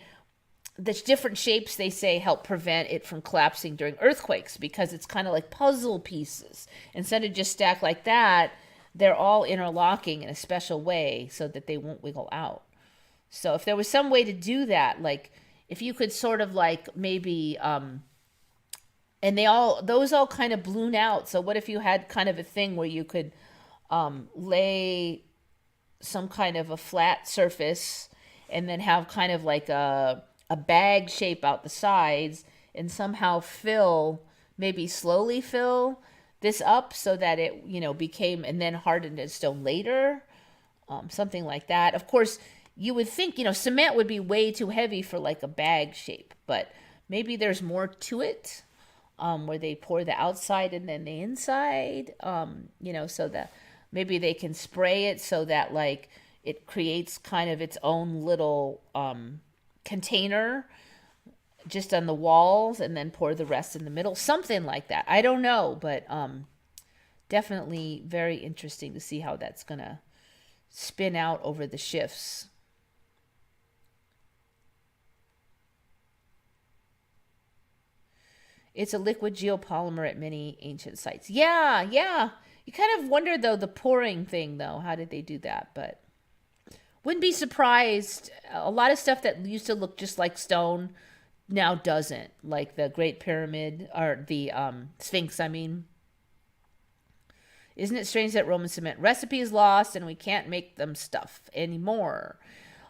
the different shapes they say help prevent it from collapsing during earthquakes because it's kind of like puzzle pieces. Instead of just stacked like that, they're all interlocking in a special way so that they won't wiggle out. So if there was some way to do that, like if you could sort of like maybe and those all kind of balloon out. So what if you had kind of a thing where you could lay some kind of a flat surface and then have kind of like a bag shape out the sides and somehow maybe slowly fill this up so that it, became and then hardened as stone later, something like that. Of course, you would think, cement would be way too heavy for like a bag shape, but maybe there's more to it, where they pour the outside and then the inside, so that maybe they can spray it so that like it creates kind of its own little container just on the walls and then pour the rest in the middle, something like that. I don't know, but definitely very interesting to see how that's gonna spin out over the shifts. It's a liquid geopolymer at many ancient sites. Yeah, yeah. You kind of wonder though, the pouring thing though, how did they do that? But wouldn't be surprised. A lot of stuff that used to look just like stone now doesn't, like the Great Pyramid or the Sphinx. I mean, isn't it strange that Roman cement recipe is lost and we can't make them stuff anymore?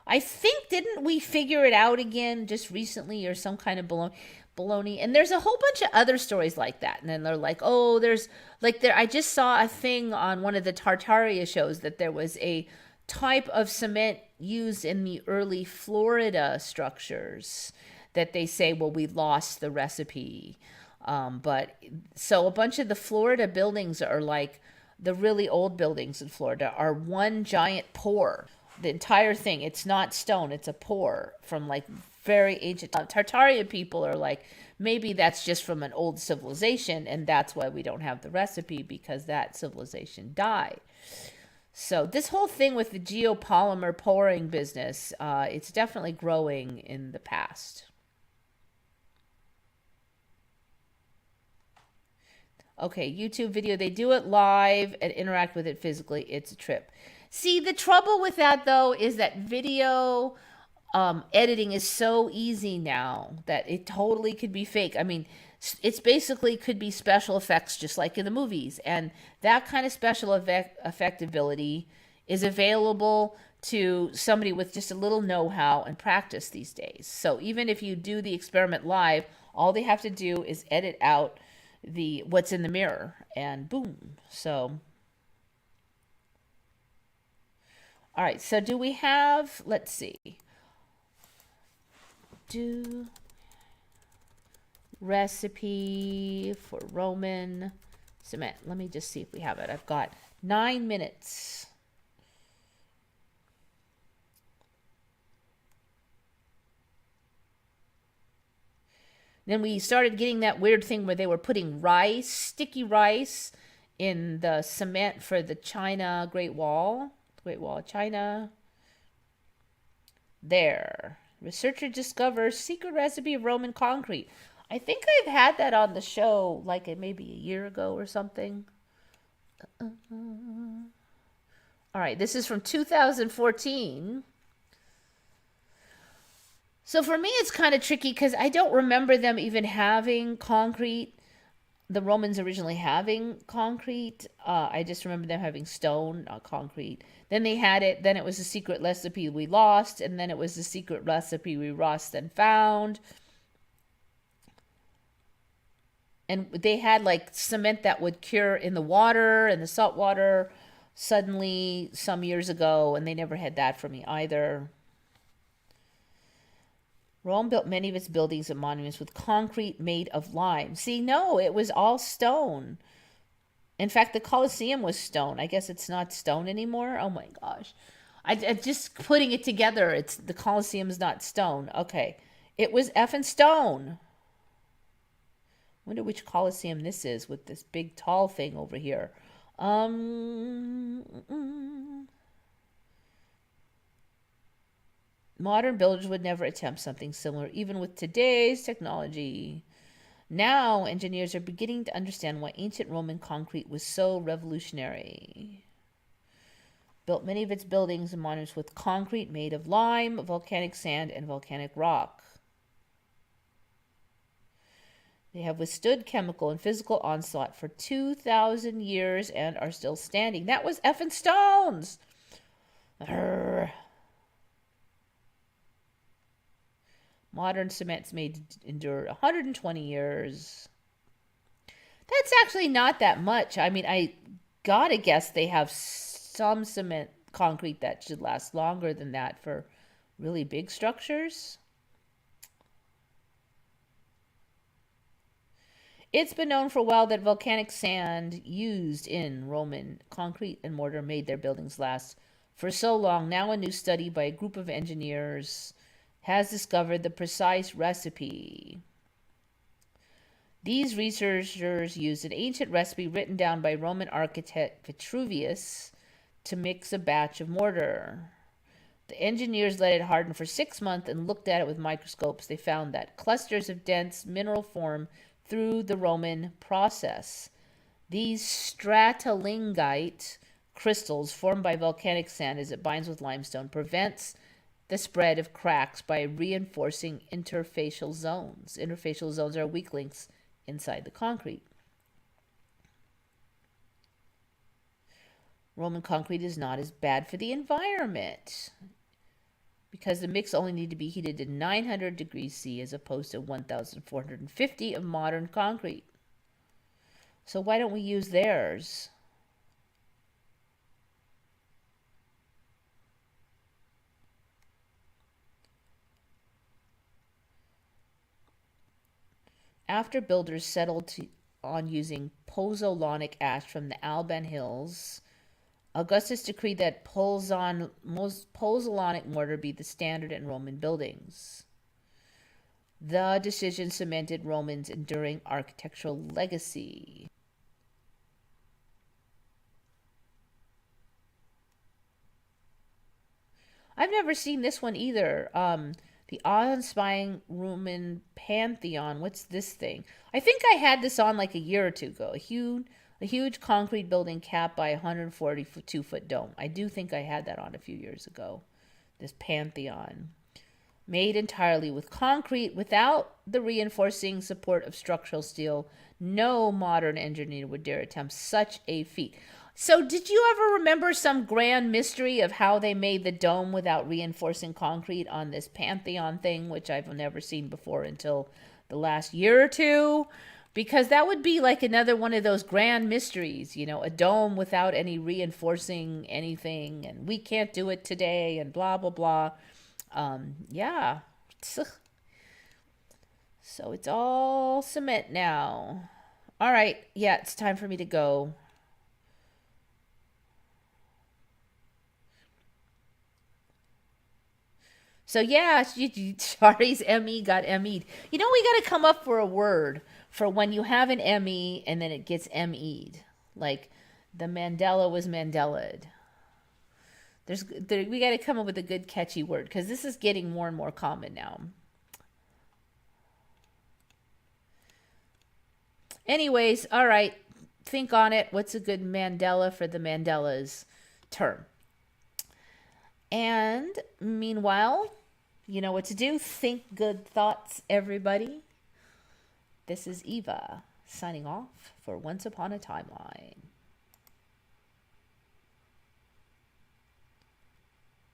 I think, didn't we figure it out again just recently or some kind of baloney? And there's a whole bunch of other stories like that. And then they're like, oh, there's like there. I just saw a thing on one of the Tartaria shows that there was a type of cement used in the early Florida structures that they say, well, we lost the recipe. But so a bunch of the Florida buildings are like the really old buildings in Florida are one giant pour. The entire thing, it's not stone, it's a pour from like very ancient Tartaria people are like, maybe that's just from an old civilization and that's why we don't have the recipe because that civilization died. So this whole thing with the geopolymer pouring business, it's definitely growing in the past. Okay, YouTube video. They do it live and interact with it physically. It's a trip. See, the trouble with that though is that video editing is so easy now that it totally could be fake. I mean, it's basically could be special effects just like in the movies. And that kind of special effect ability is available to somebody with just a little know-how and practice these days. So even if you do the experiment live, all they have to do is edit out the what's in the mirror and boom. So all right, so do we have, let's see, do recipe for Roman cement. Let me just see if we have it. I've got 9 minutes. Then we started getting that weird thing where they were putting rice, sticky rice, in the cement for the China Great Wall of China. There. Researcher discovers secret recipe of Roman concrete. I think I've had that on the show like maybe a year ago or something. All right, this is from 2014. So for me, it's kind of tricky because I don't remember them even having concrete. The Romans originally having concrete. I just remember them having stone, not concrete. Then they had it. Then it was a secret recipe we lost. And then it was the secret recipe we lost and found. And they had like cement that would cure in the water and the salt water suddenly some years ago. And they never had that for me either. Rome built many of its buildings and monuments with concrete made of lime. See, no, it was all stone. In fact, the Colosseum was stone. I guess it's not stone anymore. Oh my gosh. I just putting it together. It's the Colosseum is not stone. Okay. It was effing stone. Wonder which Colosseum this is with this big tall thing over here. Modern builders would never attempt something similar, even with today's technology. Now, engineers are beginning to understand why ancient Roman concrete was so revolutionary. Built many of its buildings and monuments with concrete made of lime, volcanic sand, and volcanic rock. They have withstood chemical and physical onslaught for 2,000 years and are still standing. That was effing stones! Arrgh. Modern cement's made to endure 120 years. That's actually not that much. I mean, I gotta guess they have some cement concrete that should last longer than that for really big structures. It's been known for a while that volcanic sand used in Roman concrete and mortar made their buildings last for so long. Now a new study by a group of engineers has discovered the precise recipe. These researchers used an ancient recipe written down by Roman architect Vitruvius to mix a batch of mortar. The engineers let it harden for 6 months and looked at it with microscopes. They found that clusters of dense mineral form through the Roman process. These stratolingite crystals formed by volcanic sand as it binds with limestone prevents the spread of cracks by reinforcing interfacial zones. Interfacial zones are weak links inside the concrete. Roman concrete is not as bad for the environment. because the mix only need to be heated to 900 degrees C as opposed to 1,450 of modern concrete. So why don't we use theirs? After builders settled on using pozzolanic ash from the Alban Hills, Augustus decreed that pozzolanic mortar be the standard in Roman buildings. The decision cemented Romans' enduring architectural legacy. I've never seen this one either. The awe-inspiring Roman Pantheon. What's this thing? I think I had this on like a year or two ago. A huge concrete building capped by a 142-foot dome. I do think I had that on a few years ago. This Pantheon. Made entirely with concrete without the reinforcing support of structural steel. No modern engineer would dare attempt such a feat. So did you ever remember some grand mystery of how they made the dome without reinforcing concrete on this Pantheon thing, which I've never seen before until the last year or two? Because that would be like another one of those grand mysteries, you know, a dome without any reinforcing anything, and we can't do it today, and blah, blah, blah. Yeah. So it's all cement now. All right. Yeah, it's time for me to go. So yeah, Shari's ME got ME'd. You know, we got to come up for a word for when you have an ME and then it gets ME'd. Like the Mandela was Mandela'd. We got to come up with a good catchy word because this is getting more and more common now. Anyways, all right. Think on it. What's a good Mandela for the Mandela's term? And meanwhile, you know what to do. Think good thoughts, everybody. This is Eva signing off for Once Upon a Timeline.